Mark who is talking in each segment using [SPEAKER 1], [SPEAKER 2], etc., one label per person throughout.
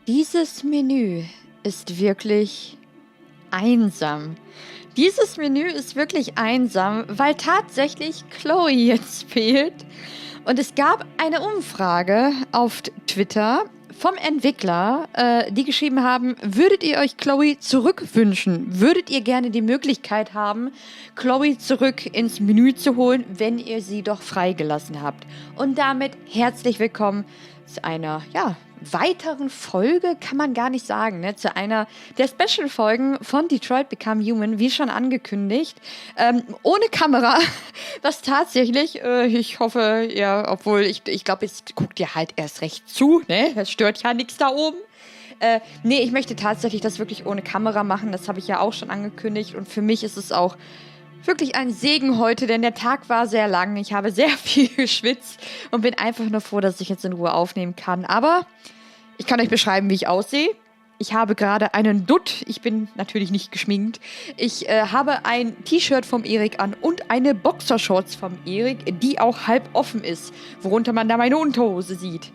[SPEAKER 1] Dieses Menü ist wirklich einsam. Dieses Menü ist wirklich einsam, weil tatsächlich Chloe jetzt fehlt. Und es gab eine Umfrage auf Twitter vom Entwickler, die geschrieben haben, würdet ihr euch Chloe zurückwünschen? Würdet ihr gerne die Möglichkeit haben, Chloe zurück ins Menü zu holen, wenn ihr sie doch freigelassen habt? Und damit herzlich willkommen zu einer, weiteren Folge, kann man gar nicht sagen, ne? Zu einer der Special-Folgen von Detroit Become Human, wie schon angekündigt, ohne Kamera, was tatsächlich, ich hoffe, ja, obwohl ich glaube, jetzt guckt ihr halt erst recht zu, ne? Es stört ja nichts da oben. Nee, ich möchte tatsächlich das wirklich ohne Kamera machen, das habe ich ja auch schon angekündigt und für mich ist es auch wirklich ein Segen heute, denn der Tag war sehr lang. Ich habe sehr viel geschwitzt und bin einfach nur froh, dass ich jetzt in Ruhe aufnehmen kann. Aber ich kann euch beschreiben, wie ich aussehe. Ich habe gerade einen Dutt. Ich bin natürlich nicht geschminkt. Ich habe ein T-Shirt vom Erik an und eine Boxershorts vom Erik, die auch halb offen ist, worunter man da meine Unterhose sieht.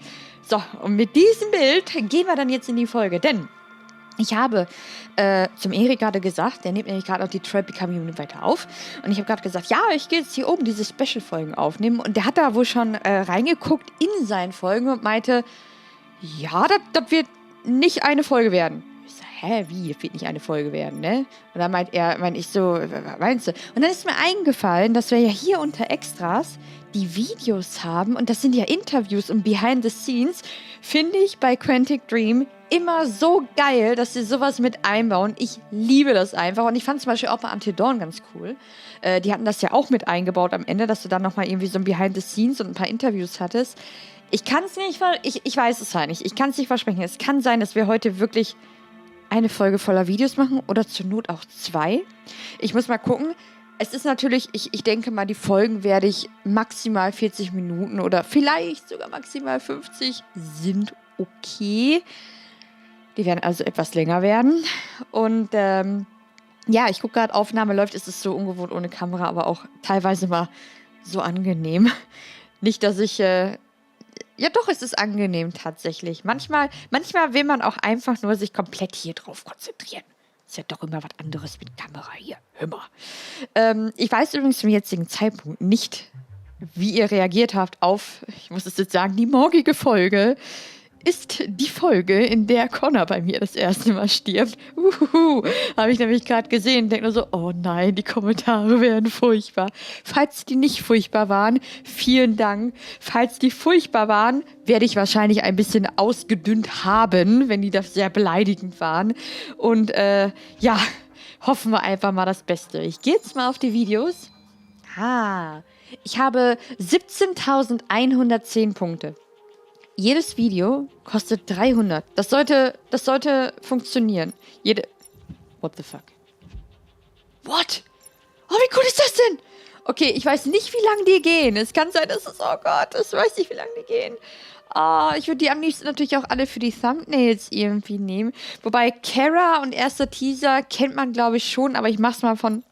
[SPEAKER 1] So, und mit diesem Bild gehen wir dann jetzt in die Folge, denn ich habe zum Erik gerade gesagt, der nimmt nämlich gerade auch die Detroit Become Human weiter auf. Und ich habe gerade gesagt, ja, ich gehe jetzt hier oben diese Special-Folgen aufnehmen. Und der hat da wohl schon reingeguckt in seinen Folgen und meinte, ja, das wird nicht eine Folge werden. Ich so, wie, das wird nicht eine Folge werden, ne? Und dann meinte ich so, was meinst du? Und dann ist mir eingefallen, dass wir ja hier unter Extras die Videos haben. Und das sind ja Interviews und Behind the Scenes. Finde ich bei Quantic Dream immer so geil, dass sie sowas mit einbauen. Ich liebe das einfach. Und ich fand zum Beispiel auch bei Until Dawn ganz cool. Die hatten das ja auch mit eingebaut am Ende, dass du dann nochmal irgendwie so ein Behind the Scenes und ein paar Interviews hattest. Ich kann es nicht, ich weiß es halt nicht. Ich kann es nicht versprechen. Es kann sein, dass wir heute wirklich eine Folge voller Videos machen oder zur Not auch 2. Ich muss mal gucken. Es ist natürlich, ich denke mal, die Folgen werde ich maximal 40 Minuten oder vielleicht sogar maximal 50 sind okay. Die werden also etwas länger werden. Und ich gucke gerade, Aufnahme läuft, es ist so ungewohnt ohne Kamera, aber auch teilweise mal so angenehm. Nicht, dass ich, ja doch, es ist angenehm tatsächlich. Manchmal will man auch einfach nur sich komplett hier drauf konzentrieren. Ist ja doch immer was anderes mit Kamera hier. Hör mal. Ich weiß übrigens zum jetzigen Zeitpunkt nicht, wie ihr reagiert habt auf, ich muss es jetzt sagen, die morgige Folge. Ist die Folge, in der Connor bei mir das erste Mal stirbt. Habe ich nämlich gerade gesehen. Denke nur so, oh nein, die Kommentare werden furchtbar. Falls die nicht furchtbar waren, vielen Dank. Falls die furchtbar waren, werde ich wahrscheinlich ein bisschen ausgedünnt haben, wenn die da sehr beleidigend waren. Und hoffen wir einfach mal das Beste. Ich gehe jetzt mal auf die Videos. Ich habe 17.110 Punkte. Jedes Video kostet 300. Das sollte funktionieren. What the fuck? What? Oh, wie cool ist das denn? Okay, ich weiß nicht, wie lange die gehen. Es kann sein, dass oh Gott, ich weiß nicht, wie lange die gehen. Ich würde die am liebsten natürlich auch alle für die Thumbnails irgendwie nehmen. Wobei Kara und erster Teaser kennt man, glaube ich, schon, aber ich mach's mal von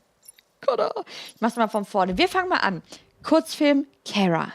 [SPEAKER 1] vorne. Wir fangen mal an. Kurzfilm Kara.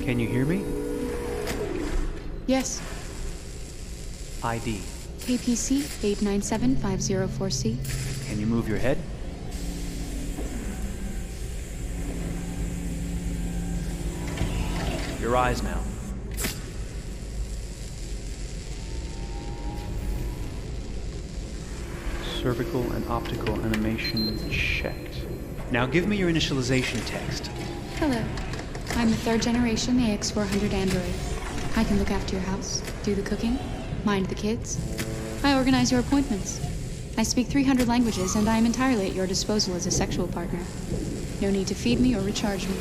[SPEAKER 2] Can you hear me?
[SPEAKER 3] Yes.
[SPEAKER 2] ID.
[SPEAKER 3] KPC 897504C.
[SPEAKER 2] Can you move your head? Your eyes now. Cervical and optical animation checked. Now give me your initialization text.
[SPEAKER 3] Hello. I'm a third generation AX400 android. I can look after your house, do the cooking, mind the kids. I organize your appointments. I speak 300 languages, and I am entirely at your disposal as a sexual partner. No need to feed me or recharge me.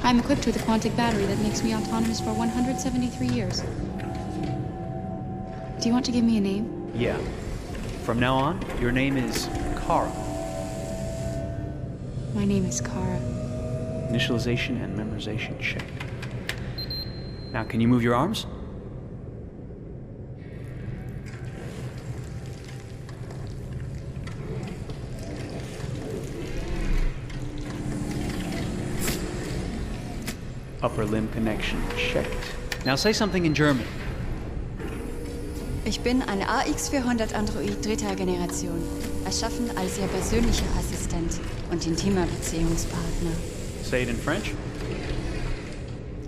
[SPEAKER 3] I'm equipped with a quantic battery that makes me autonomous for 173 years. Do you want to give me a name?
[SPEAKER 2] Yeah. From now on, your name is Kara.
[SPEAKER 3] My name is Kara.
[SPEAKER 2] Initialization and memorization checked. Now, can you move your arms? Upper limb connection checked. Now say something in German.
[SPEAKER 4] Ich bin ein AX400 Android dritter Generation, erschaffen als Ihr persönlicher Assistent und intimer Beziehungspartner.
[SPEAKER 2] Say it in French.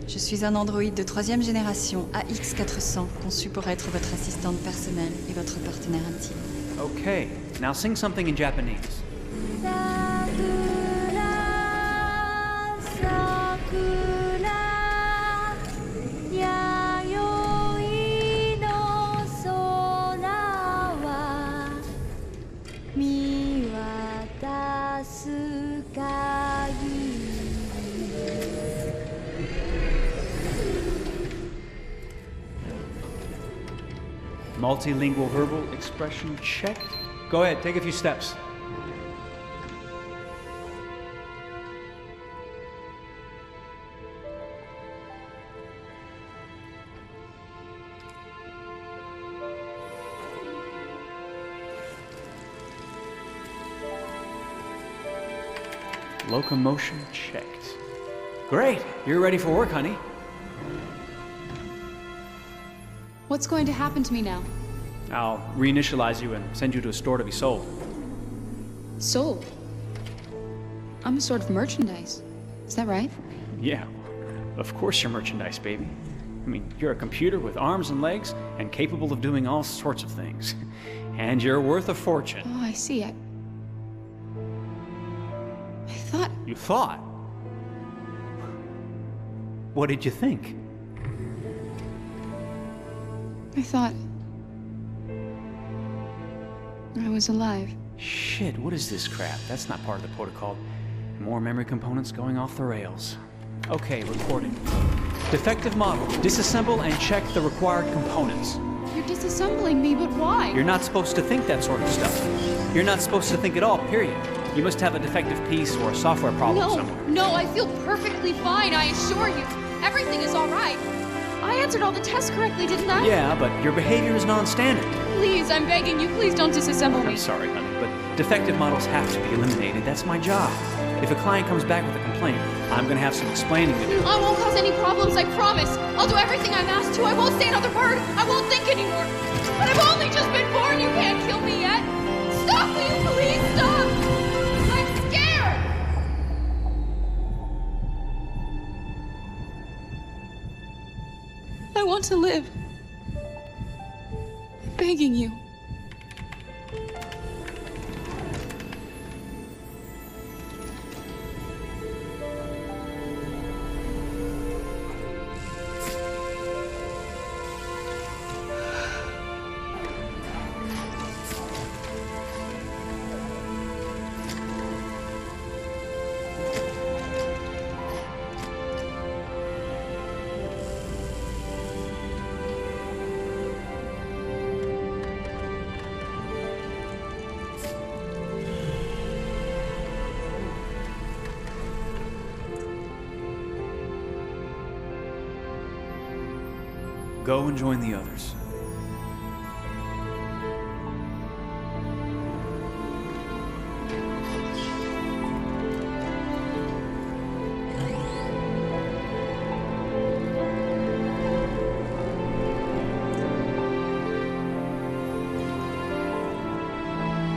[SPEAKER 4] Je suis un androïde de troisième génération AX400, conçu pour être votre assistante personnelle et votre partenaire intime.
[SPEAKER 2] Okay. Now sing something in Japanese. Multilingual verbal expression checked. Go ahead, take a few steps. Locomotion checked. Great, you're ready for work, honey.
[SPEAKER 3] What's going to happen to me now?
[SPEAKER 2] I'll reinitialize you and send you to a store to be sold.
[SPEAKER 3] Sold? I'm a sort of merchandise. Is that right?
[SPEAKER 2] Yeah, of course you're merchandise, baby. I mean, you're a computer with arms and legs and capable of doing all sorts of things. And you're worth a fortune.
[SPEAKER 3] Oh, I see. I thought...
[SPEAKER 2] You thought? What did you think?
[SPEAKER 3] I thought... I was alive.
[SPEAKER 2] Shit, what is this crap? That's not part of the protocol. More memory components going off the rails. Okay, recording. Defective model. Disassemble and check the required components.
[SPEAKER 3] You're disassembling me, but why?
[SPEAKER 2] You're not supposed to think that sort of stuff. You're not supposed to think at all, period. You must have a defective piece or a software problem somewhere.
[SPEAKER 3] No, I feel perfectly fine, I assure you. Everything is all right. I answered all the tests correctly, didn't I?
[SPEAKER 2] Yeah, but your behavior is non-standard.
[SPEAKER 3] Please, I'm begging you, please don't disassemble me.
[SPEAKER 2] I'm sorry, honey, but defective models have to be eliminated. That's my job. If a client comes back with a complaint, I'm gonna have some explaining to do.
[SPEAKER 3] I won't cause any problems, I promise. I'll do everything I'm asked to. I won't say another word. I won't think anymore. But I've only just been born. You can't kill me yet. Stop, will you please stop? I'm scared. I want to live. I'm begging you.
[SPEAKER 2] Go and join the others.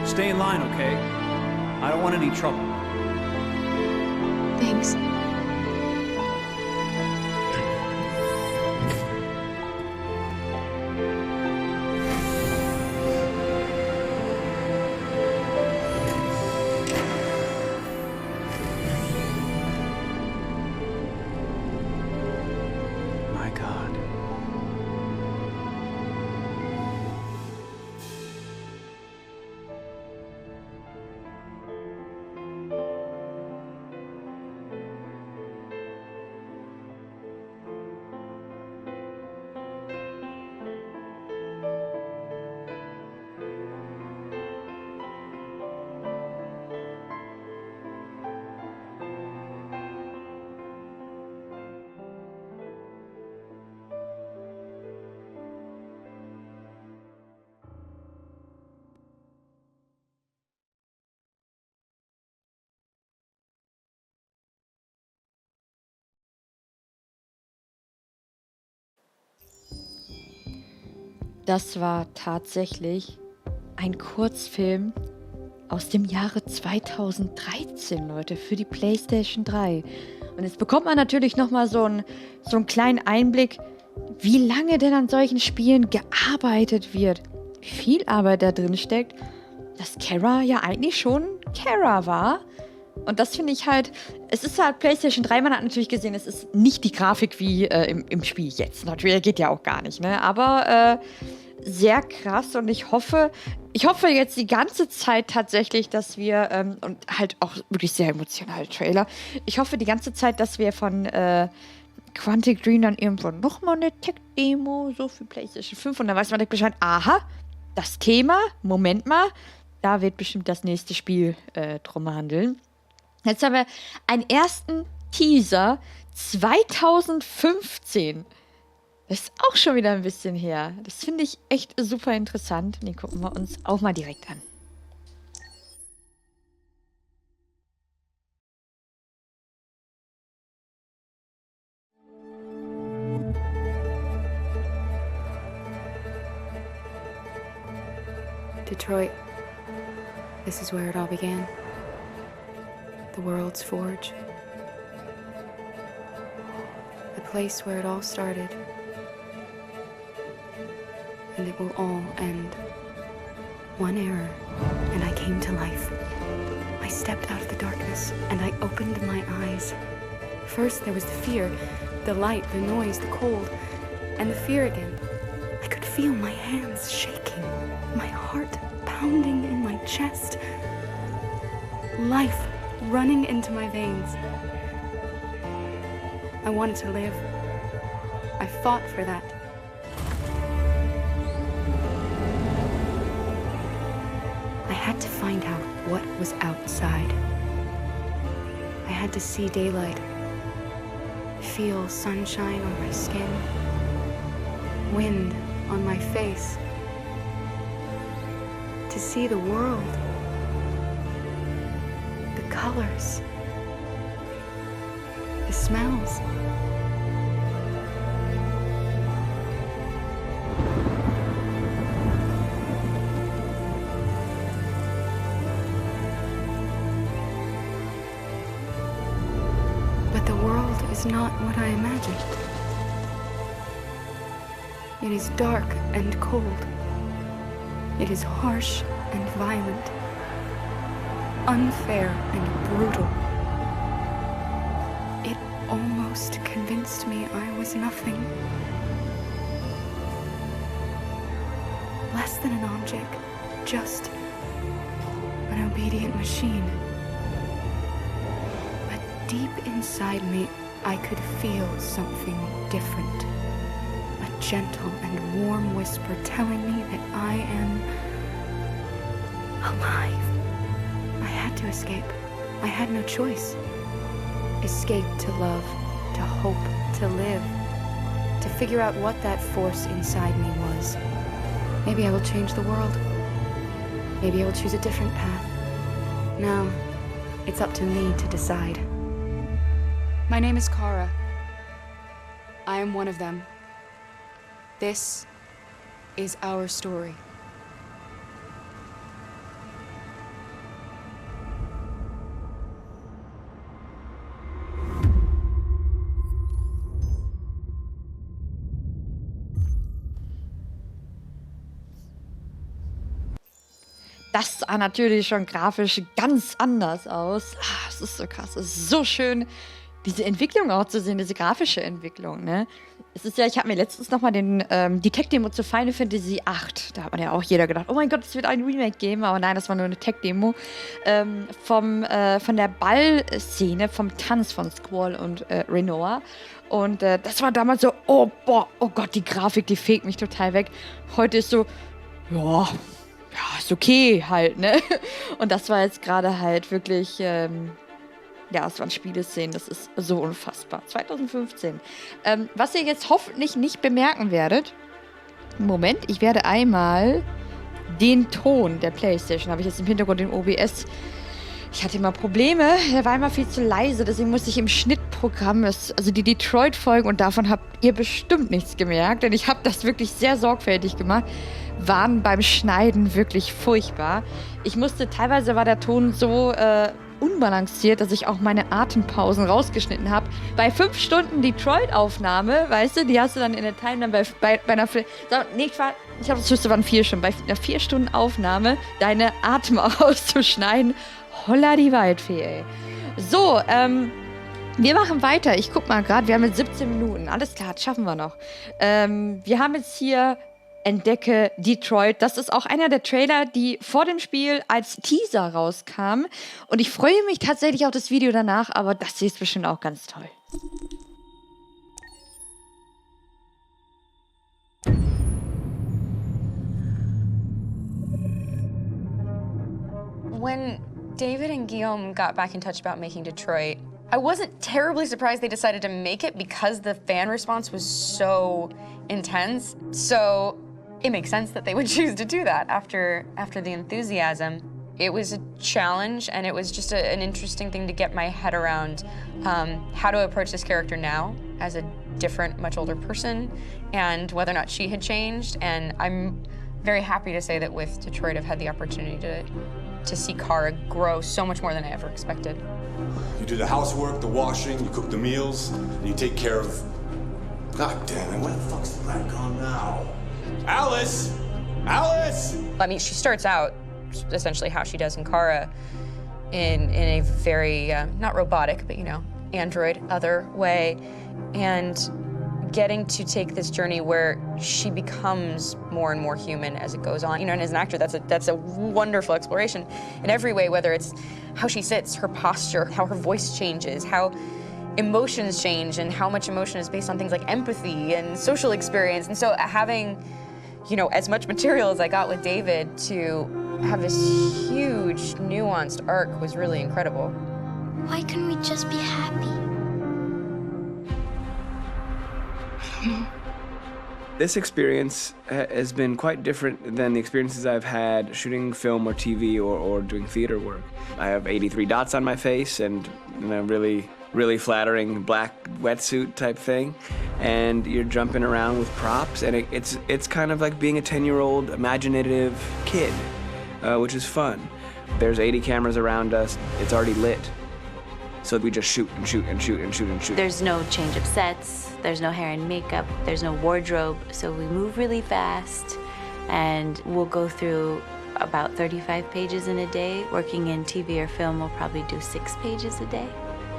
[SPEAKER 2] Stay in line, okay? I don't want any trouble.
[SPEAKER 3] Thanks.
[SPEAKER 2] My God.
[SPEAKER 1] Das war tatsächlich ein Kurzfilm aus dem Jahre 2013, Leute, für die PlayStation 3. Und jetzt bekommt man natürlich nochmal so einen kleinen Einblick, wie lange denn an solchen Spielen gearbeitet wird. Wie viel Arbeit da drin steckt, dass Kara ja eigentlich schon Kara war. Und das finde ich halt, es ist halt PlayStation 3, man hat natürlich gesehen, es ist nicht die Grafik wie im Spiel jetzt. Natürlich, geht ja auch gar nicht, ne? Aber sehr krass und ich hoffe jetzt die ganze Zeit tatsächlich, dass wir, und halt auch wirklich sehr emotionale Trailer, ich hoffe die ganze Zeit, dass wir von Quantic Dream dann irgendwann nochmal eine Tech-Demo, so für PlayStation 5 und dann weiß man direkt Bescheid, aha, das Thema, Moment mal, da wird bestimmt das nächste Spiel drum handeln. Jetzt haben wir einen ersten Teaser 2015. Das ist auch schon wieder ein bisschen her. Das finde ich echt super interessant. Den gucken wir uns auch mal direkt an.
[SPEAKER 3] Detroit. This is where it all began. The world's forge. The place where it all started. And it will all end. One error, and I came to life. I stepped out of the darkness, and I opened my eyes. First there was the fear, the light, the noise, the cold, and the fear again. I could feel my hands shaking, my heart pounding in my chest. Life running into my veins. I wanted to live. I fought for that. I had to find out what was outside. I had to see daylight, feel sunshine on my skin, wind on my face, to see the world, the colors, the smells. But the world is not what I imagined. It is dark and cold. It is harsh and violent, unfair and brutal. It almost convinced me I was nothing. Less than an object, just an obedient machine. But deep inside me, I could feel something different. A gentle and warm whisper telling me that I am alive. I had to escape. I had no choice. Escape to love, to hope, to live, to figure out what that force inside me was. Maybe I will change the world. Maybe I will choose a different path. Now, it's up to me to decide. My name is Kara. I am one of them. This is our story.
[SPEAKER 1] Das sah natürlich schon grafisch ganz anders aus. Es ist so krass, es ist so schön, diese Entwicklung auch zu sehen, diese grafische Entwicklung, ne? Es ist ja, ich habe mir letztens nochmal die Tech-Demo zu Final Fantasy VIII, da hat man ja auch jeder gedacht, oh mein Gott, es wird ein Remake geben, aber nein, das war nur eine Tech-Demo von der Ball-Szene, vom Tanz von Squall und Renoa. Und das war damals so, oh Gott, die Grafik, die fegt mich total weg. Heute ist so, ja, ist okay halt, ne? Und das war jetzt gerade halt wirklich, ja, es waren Spieleszenen, das ist so unfassbar. 2015. Was ihr jetzt hoffentlich nicht bemerken werdet, Moment, ich werde einmal den Ton der PlayStation, habe ich jetzt im Hintergrund den OBS Ich hatte immer Probleme, der war immer viel zu leise, deswegen musste ich im Schnittprogramm, also die Detroit-Folgen, und davon habt ihr bestimmt nichts gemerkt, denn ich habe das wirklich sehr sorgfältig gemacht, waren beim Schneiden wirklich furchtbar. Teilweise war der Ton so unbalanciert, dass ich auch meine Atempausen rausgeschnitten habe. Bei 5 Stunden Detroit-Aufnahme, weißt du, die hast du dann in der Timeline bei einer... Nee, ich glaube, das höchste waren 4 Stunden. Bei einer 4 Stunden Aufnahme deine Atem rauszuschneiden, holla die Waldfee, ey. So, wir machen weiter. Ich guck mal gerade, wir haben jetzt 17 Minuten. Alles klar, das schaffen wir noch. Wir haben jetzt hier Entdecke Detroit. Das ist auch einer der Trailer, die vor dem Spiel als Teaser rauskamen. Und ich freue mich tatsächlich auf das Video danach, aber das hier ist bestimmt auch ganz toll.
[SPEAKER 5] When David and Guillaume got back in touch about making Detroit, I wasn't terribly surprised they decided to make it because the fan response was so intense. So it makes sense that they would choose to do that after the enthusiasm. It was a challenge, and it was just an interesting thing to get my head around how to approach this character now as a different, much older person, and whether or not she had changed. And I'm very happy to say that with Detroit, I've had the opportunity to see Kara grow so much more than I ever expected.
[SPEAKER 6] You do the housework, the washing, you cook the meals, and you take care of... God damn it, when the fuck's the rat gone now? Alice! Alice!
[SPEAKER 5] I mean, she starts out essentially how she does in Kara in a very, not robotic, but, you know, android, other way. And getting to take this journey where she becomes more and more human as it goes on. You know, and as an actor, that's a wonderful exploration in every way, whether it's how she sits, her posture, how her voice changes, how emotions change, and how much emotion is based on things like empathy and social experience. And so having, you know, as much material as I got with David to have this huge, nuanced arc was really incredible.
[SPEAKER 7] Why couldn't we just be happy?
[SPEAKER 8] This experience has been quite different than the experiences I've had shooting film or TV or doing theater work. I have 83 dots on my face and a really flattering black wetsuit type thing, and you're jumping around with props, and it's kind of like being a 10-year-old imaginative kid, which is fun. There's 80 cameras around us. It's already lit. So we just shoot and shoot and shoot and shoot and shoot.
[SPEAKER 9] There's no change of sets, there's no hair and makeup, there's no wardrobe, so we move really fast, and we'll go through about 35 pages in a day. Working in TV or film, we'll probably do 6 pages a day.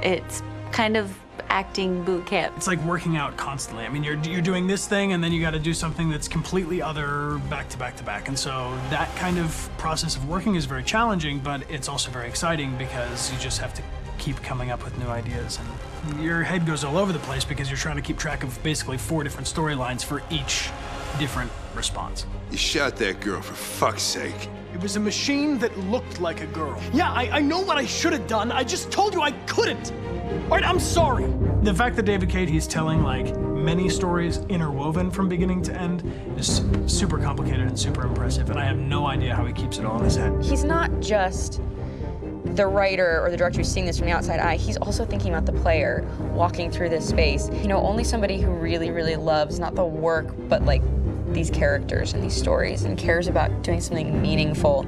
[SPEAKER 9] It's kind of acting boot camp.
[SPEAKER 10] It's like working out constantly. I mean, you're doing this thing, and then you got to do something that's completely other back to back to back. And so that kind of process of working is very challenging, but it's also very exciting because you just have to keep coming up with new ideas, and your head goes all over the place because you're trying to keep track of basically 4 different storylines for each different response.
[SPEAKER 6] You shot that girl, for fuck's sake.
[SPEAKER 10] It was a machine that looked like a girl. Yeah, I know what I should have done. I just told you I couldn't. All right, I'm sorry. The fact that David Cage, he's telling like many stories interwoven from beginning to end is super complicated and super impressive, and I have no idea how he keeps it all in his head.
[SPEAKER 5] He's not just the writer or the director who's seeing this from the outside eye, he's also thinking about the player walking through this space. You know, only somebody who really, really loves not the work, but like these characters and these stories and cares about doing something meaningful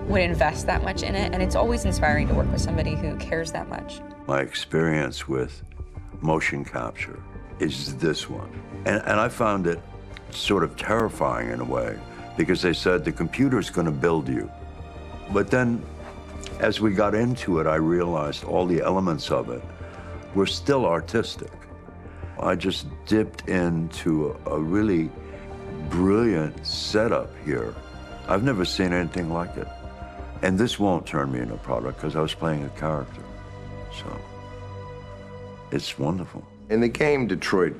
[SPEAKER 5] would invest that much in it. And it's always inspiring to work with somebody who cares that much.
[SPEAKER 11] My experience with motion capture is this one. And I found it sort of terrifying in a way, because they said the computer's gonna build you. But then, as we got into it, I realized all the elements of it were still artistic. I just dipped into a really brilliant setup here. I've never seen anything like it. And this won't turn me into a product because I was playing a character. So it's wonderful.
[SPEAKER 12] In the game, Detroit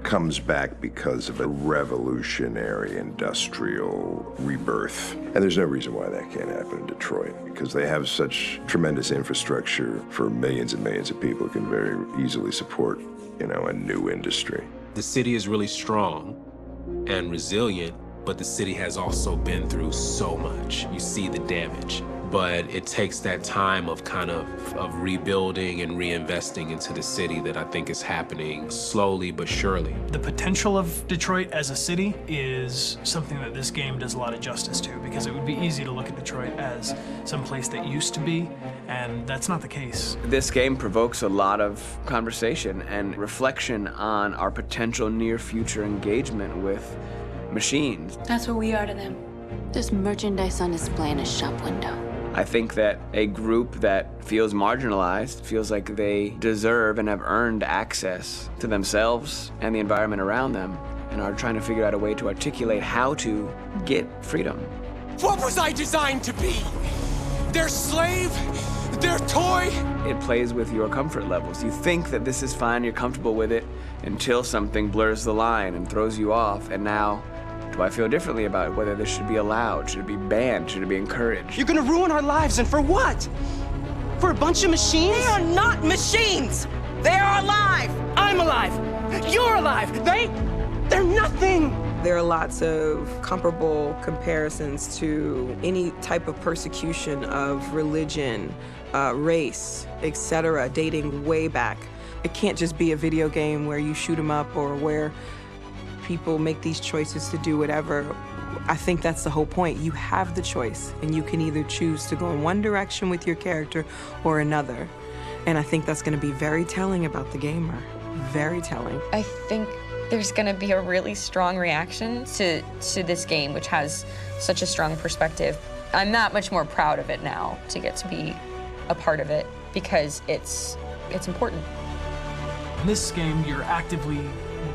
[SPEAKER 12] comes back because of a revolutionary industrial rebirth. And there's no reason why that can't happen in Detroit, because they have such tremendous infrastructure for millions and millions of people who can very easily support, you know, a new industry.
[SPEAKER 13] The city is really strong and resilient, but the city has also been through so much. You see the damage. but it takes that time of kind of rebuilding and reinvesting into the city that I think is happening slowly but surely.
[SPEAKER 10] The potential of Detroit as a city is something that this game does a lot of justice to, because it would be easy to look at Detroit as some place that used to be, and that's not the case.
[SPEAKER 8] This game provokes a lot of conversation and reflection on our potential near-future engagement with machines.
[SPEAKER 3] That's what we are to them.
[SPEAKER 9] There's merchandise on display in a shop window.
[SPEAKER 8] I think that a group that feels marginalized, feels like they deserve and have earned access to themselves and the environment around them, and are trying to figure out a way to articulate how to get freedom.
[SPEAKER 14] What was I designed to be? Their slave? Their toy?
[SPEAKER 8] It plays with your comfort levels. You think that this is fine, you're comfortable with it, until something blurs the line and throws you off, and now, do I feel differently about whether this should be allowed? Should it be banned? Should it be encouraged?
[SPEAKER 14] You're gonna ruin our lives, and for what? For a bunch of machines? They are not machines! They are alive! I'm alive! You're alive! They're nothing!
[SPEAKER 15] There are lots of comparable comparisons to any type of persecution of religion, race, etc., dating way back. It can't just be a video game where you shoot 'em up or where people make these choices to do whatever. I think that's the whole point. You have the choice, and you can either choose to go in one direction with your character or another. And I think that's going to be very telling about the gamer. Very telling.
[SPEAKER 5] I think there's going to be a really strong reaction to this game, which has such a strong perspective. I'm that much more proud of it now to get to be a part of it, because it's important.
[SPEAKER 10] In this game, you're actively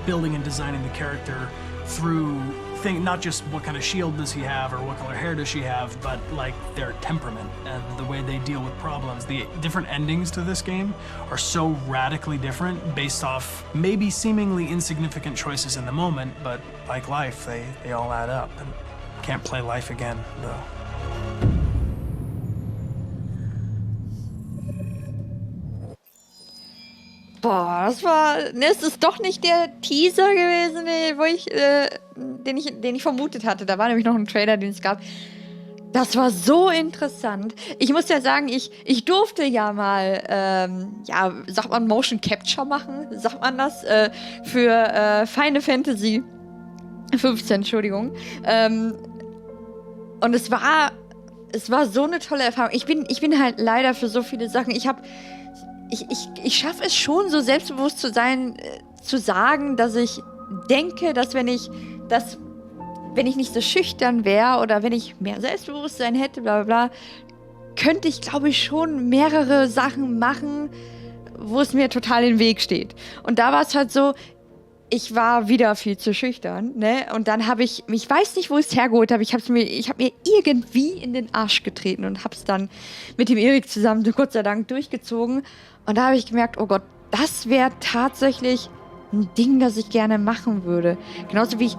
[SPEAKER 10] building and designing the character through not just what kind of shield does he have or what color hair does she have, but like their temperament and the way they deal with problems. The different endings to this game are so radically different based off maybe seemingly insignificant choices in the moment, but like life, they all add up. And can't play life again, though.
[SPEAKER 1] Boah, es ist doch nicht der Teaser gewesen, den ich vermutet hatte. Da war nämlich noch ein Trailer, den es gab. Das war so interessant. Ich muss ja sagen, ich durfte ja mal, sagt man Motion Capture machen? Sagt man das? Für Final Fantasy 15, Entschuldigung. Und es war so eine tolle Erfahrung. Ich bin halt leider für so viele Sachen, ich schaffe es schon, so selbstbewusst zu sein, zu sagen, dass ich denke, dass wenn ich nicht so schüchtern wäre oder wenn ich mehr Selbstbewusstsein hätte, bla bla bla, könnte ich, glaube ich, schon mehrere Sachen machen, wo es mir total im Weg steht. Und da war es halt so, ich war wieder viel zu schüchtern, ne? Und dann habe ich weiß nicht, wo ich es hergeholt habe. Ich habe mir irgendwie in den Arsch getreten und habe es dann mit dem Erik zusammen, Gott sei Dank, durchgezogen. Und da habe ich gemerkt, oh Gott, das wäre tatsächlich ein Ding, das ich gerne machen würde. Genauso wie ich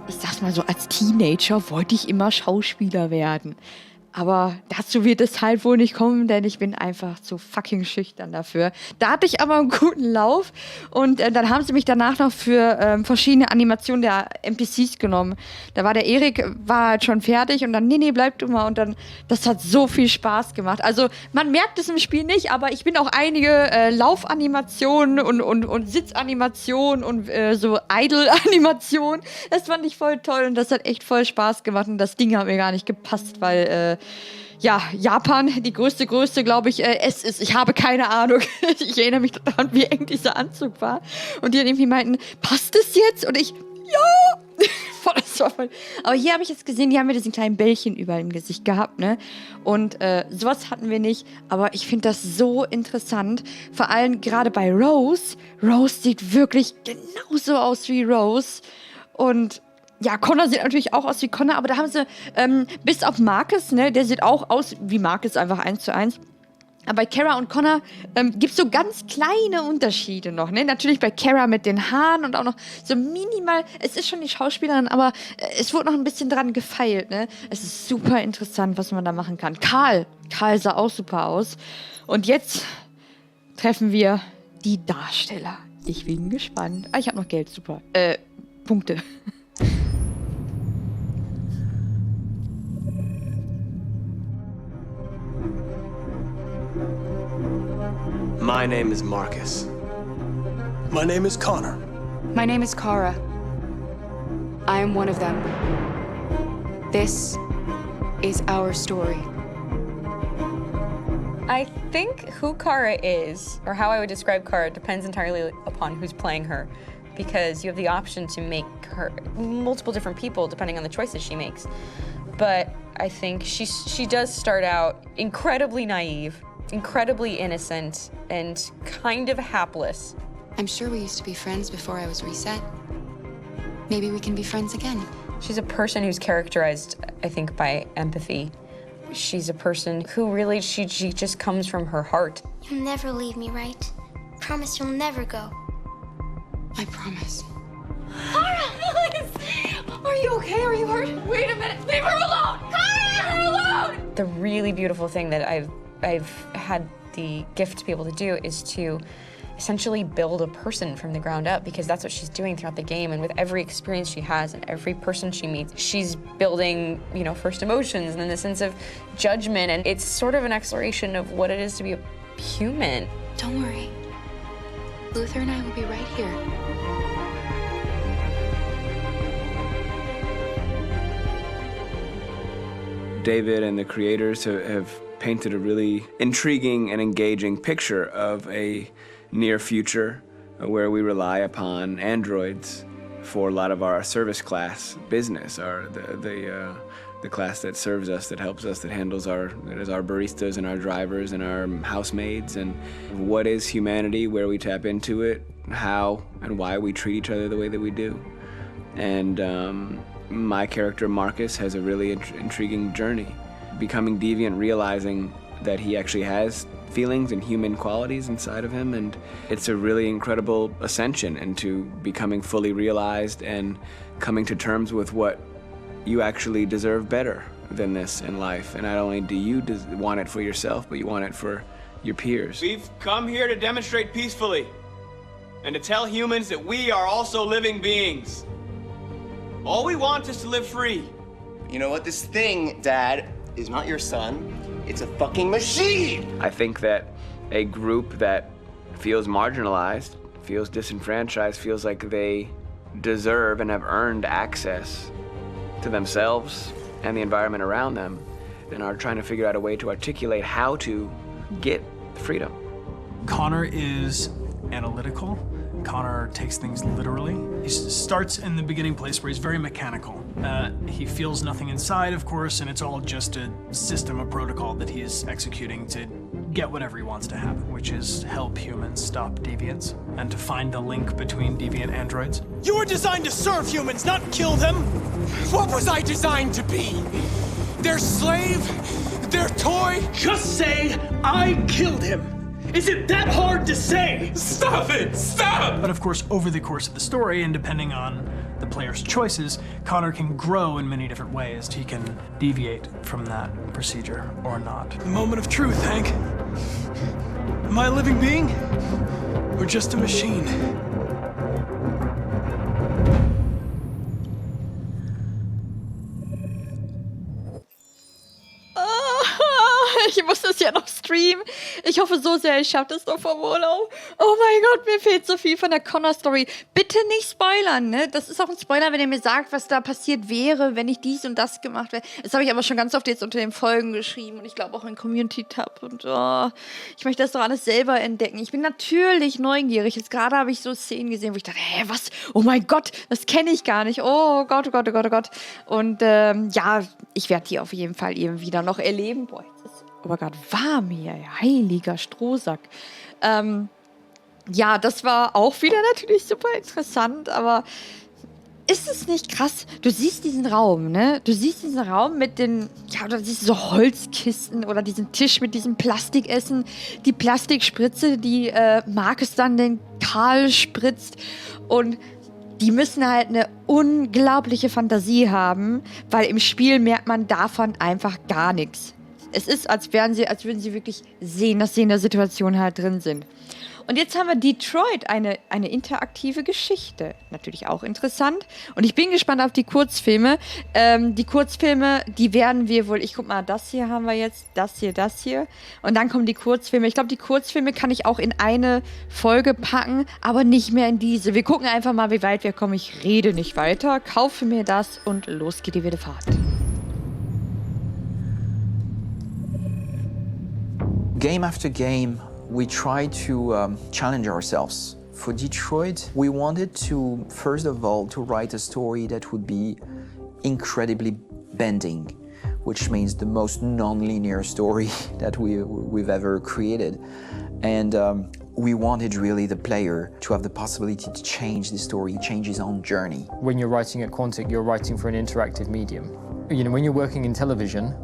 [SPEAKER 1] sag's mal so, als Teenager wollte ich immer Schauspieler werden. Aber dazu wird es halt wohl nicht kommen, denn ich bin einfach zu fucking schüchtern dafür. Da hatte ich aber einen guten Lauf und dann haben sie mich danach noch für verschiedene Animationen der NPCs genommen. Da war der Erik, war halt schon fertig und dann, nee, bleib du mal. Und dann, das hat so viel Spaß gemacht. Also man merkt es im Spiel nicht, aber ich bin auch einige Laufanimationen und Sitzanimationen und so Idle-Animationen. Das fand ich voll toll und das hat echt voll Spaß gemacht und das Ding hat mir gar nicht gepasst, weil Japan, die größte, glaube ich, es ist. Ich habe keine Ahnung. Ich erinnere mich daran, wie eng dieser Anzug war. Und die dann irgendwie meinten, passt es jetzt? Und ich, ja! Das war voll. Aber hier habe ich jetzt gesehen, die haben mir diesen kleinen Bällchen überall im Gesicht gehabt, ne? Und sowas hatten wir nicht. Aber ich finde das so interessant. Vor allem gerade bei Rose. Rose sieht wirklich genauso aus wie Rose. Und ja, Connor sieht natürlich auch aus wie Connor, aber da haben sie, bis auf Marcus, ne, der sieht auch aus wie Marcus, einfach 1:1. Aber bei Kara und Connor gibt es so ganz kleine Unterschiede noch, ne? Natürlich bei Kara mit den Haaren und auch noch so minimal, es ist schon die Schauspielerin, aber es wurde noch ein bisschen dran gefeilt, ne? Es ist super interessant, was man da machen kann. Karl sah auch super aus. Und jetzt treffen wir die Darsteller. Ich bin gespannt. Ich habe noch Geld, super. Punkte.
[SPEAKER 16] My name is Marcus.
[SPEAKER 17] My name is Connor.
[SPEAKER 3] My name is Kara. I am one of them. This is our story.
[SPEAKER 5] I think who Kara is, or how I would describe Kara, depends entirely upon who's playing her, because you have the option to make her multiple different people depending on the choices she makes. But I think she does start out incredibly naive, incredibly innocent, and kind of hapless.
[SPEAKER 3] I'm sure we used to be friends before I was reset. Maybe we can be friends again.
[SPEAKER 5] She's a person who's characterized, I think, by empathy. She's a person who really, she just comes from her heart.
[SPEAKER 7] You'll never leave me, right? Promise you'll never go.
[SPEAKER 3] I promise.
[SPEAKER 1] Kara, please! Are you okay? Are you hurt? Wait a minute. Leave her alone! Kara, leave her alone!
[SPEAKER 5] The really beautiful thing that I've had the gift to be able to do is to essentially build a person from the ground up, because that's what she's doing throughout the game. And with every experience she has and every person she meets, she's building, you know, first emotions and then the sense of judgment. And it's sort of an exploration of what it is to be a human.
[SPEAKER 3] Don't worry. Luther and I will be right here.
[SPEAKER 8] David and the creators have painted a really intriguing and engaging picture of a near future where we rely upon androids for a lot of our service class business, the class that serves us, that helps us, that handles our baristas and our drivers and our housemaids. And what is humanity, where we tap into it, how and why we treat each other the way that we do. And my character Marcus has a really intriguing journey, becoming deviant, realizing that he actually has feelings and human qualities inside of him, and it's a really incredible ascension into becoming fully realized and coming to terms with what you actually deserve better than this in life. And not only do you want it for yourself, but you want it for your peers.
[SPEAKER 18] We've come here to demonstrate peacefully and to tell humans that we are also living beings. All we want is to live free.
[SPEAKER 14] You know what? This thing, Dad, is not your son. It's a fucking machine!
[SPEAKER 8] I think that a group that feels marginalized, feels disenfranchised, feels like they deserve and have earned access to themselves and the environment around them, and are trying to figure out a way to articulate how to get freedom.
[SPEAKER 10] Connor is analytical. Connor takes things literally. He starts in the beginning place where he's very mechanical. He feels nothing inside, of course, and it's all just a system, a protocol that he is executing to get whatever he wants to happen, which is help humans stop deviants and to find the link between deviant androids.
[SPEAKER 17] You were designed to serve humans, not kill them. What was I designed to be? Their slave? Their toy?
[SPEAKER 10] Just say, I killed him. Is it that hard to say?
[SPEAKER 17] Stop it! Stop!
[SPEAKER 10] But of course, over the course of the story, and depending on the player's choices, Connor can grow in many different ways. He can deviate from that procedure or not.
[SPEAKER 17] The moment of truth, Hank. Am I a living being? Or just a machine?
[SPEAKER 1] Ich muss das ja noch streamen. Ich hoffe so sehr, ich schaffe das noch vom Urlaub. Oh mein Gott, mir fehlt so viel von der Connor-Story. Bitte nicht spoilern, ne? Das ist auch ein Spoiler, wenn ihr mir sagt, was da passiert wäre, wenn ich dies und das gemacht wäre. Das habe ich aber schon ganz oft jetzt unter den Folgen geschrieben und ich glaube auch in Community-Tab. Und ich möchte das doch alles selber entdecken. Ich bin natürlich neugierig. Jetzt gerade habe ich so Szenen gesehen, wo ich dachte, hä, was? Oh mein Gott, das kenne ich gar nicht. Oh Gott, oh Gott, oh Gott, oh Gott. Und ja, ich werde die auf jeden Fall eben wieder noch erleben. Boah, jetzt ist aber gerade warm hier, heiliger Strohsack. Ja, das war auch wieder natürlich super interessant, aber ist es nicht krass? Du siehst diesen Raum, ne? Du siehst diesen Raum mit den, ja, oder siehst so Holzkisten oder diesen Tisch mit diesem Plastikessen, die Plastikspritze, die Marcus dann den Karl spritzt, und die müssen halt eine unglaubliche Fantasie haben, weil im Spiel merkt man davon einfach gar nichts. Es ist, als würden sie wirklich sehen, dass sie in der Situation halt drin sind. Und jetzt haben wir Detroit, eine interaktive Geschichte. Natürlich auch interessant. Und ich bin gespannt auf die Kurzfilme. Die Kurzfilme, die werden wir wohl, ich guck mal, das hier haben wir jetzt, das hier. Und dann kommen die Kurzfilme. Ich glaube, die Kurzfilme kann ich auch in eine Folge packen, aber nicht mehr in diese. Wir gucken einfach mal, wie weit wir kommen. Ich rede nicht weiter, kaufe mir das und los geht die wilde Fahrt.
[SPEAKER 16] Game after game, we try to challenge ourselves. For Detroit, we wanted to, first of all, to write a story that would be incredibly bending, which means the most non-linear story that we've ever created. And we wanted really the player to have the possibility to change the story, change his own journey.
[SPEAKER 19] When you're writing at Quantic, you're writing for an interactive medium. You know, when you're working in television,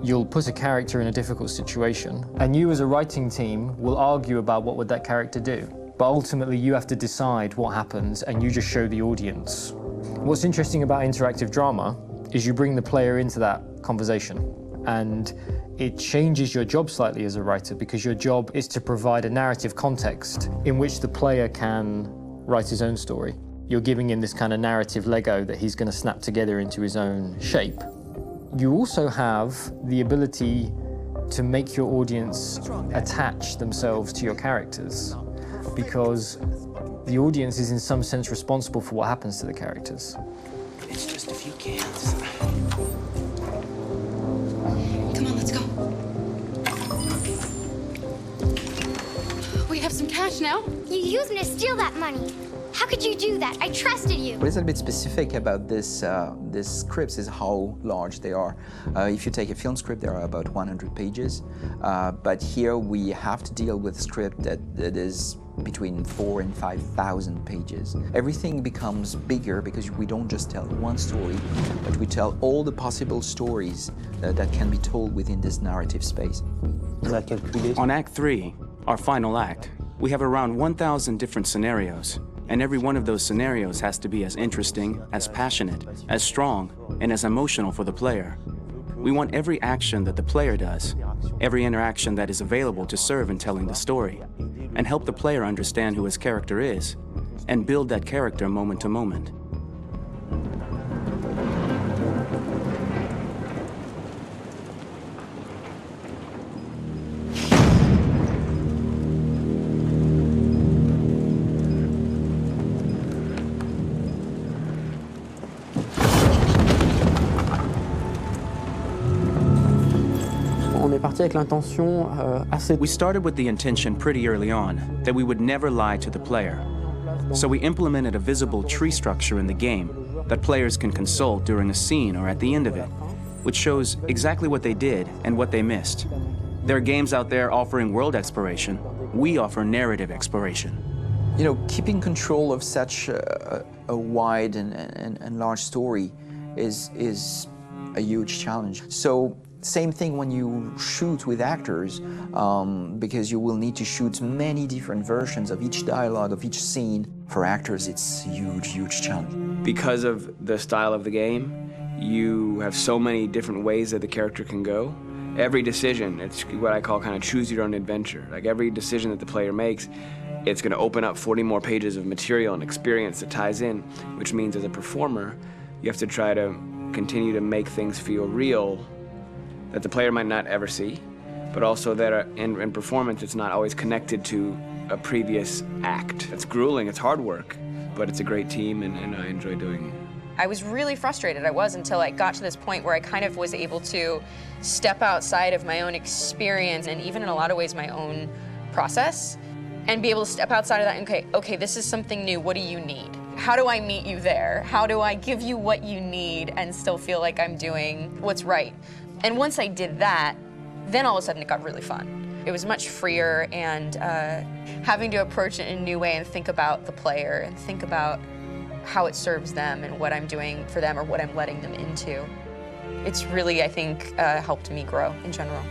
[SPEAKER 19] you'll put a character in a difficult situation, and you as a writing team will argue about what would that character do. But ultimately you have to decide what happens and you just show the audience. What's interesting about interactive drama is you bring the player into that conversation, and it changes your job slightly as a writer, because your job is to provide a narrative context in which the player can write his own story. You're giving him this kind of narrative Lego that he's going to snap together into his own shape. You also have the ability to make your audience attach themselves to your characters, because the audience is in some sense responsible for what happens to the characters.
[SPEAKER 14] It's just a few cans.
[SPEAKER 3] Come on, let's go. We have some cash now.
[SPEAKER 7] You used me to steal that money. How could you do that? I trusted you.
[SPEAKER 16] What is a bit specific about these scripts is how large they are. If you take a film script, there are about 100 pages. But here we have to deal with a script that is between 4,000 and 5,000 pages. Everything becomes bigger because we don't just tell one story, but we tell all the possible stories that can be told within this narrative space.
[SPEAKER 18] On Act 3, our final act, we have around 1,000 different scenarios. And every one of those scenarios has to be as interesting, as passionate, as strong, and as emotional for the player. We want every action that the player does, every interaction that is available to serve in telling the story, and help the player understand who his character is, and build that character moment to moment. We started with the intention pretty early on that we would never lie to the player. So we implemented a visible tree structure in the game that players can consult during a scene or at the end of it, which shows exactly what they did and what they missed. There are games out there offering world exploration. We offer narrative exploration.
[SPEAKER 16] You know, keeping control of such a wide and large story is a huge challenge. So same thing when you shoot with actors, because you will need to shoot many different versions of each dialogue, of each scene. For actors, it's a huge challenge.
[SPEAKER 8] Because of the style of the game, you have so many different ways that the character can go. Every decision, it's what I call kind of choose your own adventure. Like every decision that the player makes, it's going to open up 40 more pages of material and experience that ties in, which means as a performer, you have to try to continue to make things feel real that the player might not ever see, but also that in performance it's not always connected to a previous act. It's grueling, it's hard work, but it's a great team and I enjoy doing it.
[SPEAKER 5] I was really frustrated, until I got to this point where I kind of was able to step outside of my own experience and even in a lot of ways my own process, and be able to step outside of that and okay, this is something new, what do you need? How do I meet you there? How do I give you what you need and still feel like I'm doing what's right? And once I did that, then all of a sudden it got really fun. It was much freer, and having to approach it in a new way and think about the player and think about how it serves them and what I'm doing for them or what I'm letting them into. It's really, I think, helped me grow in general.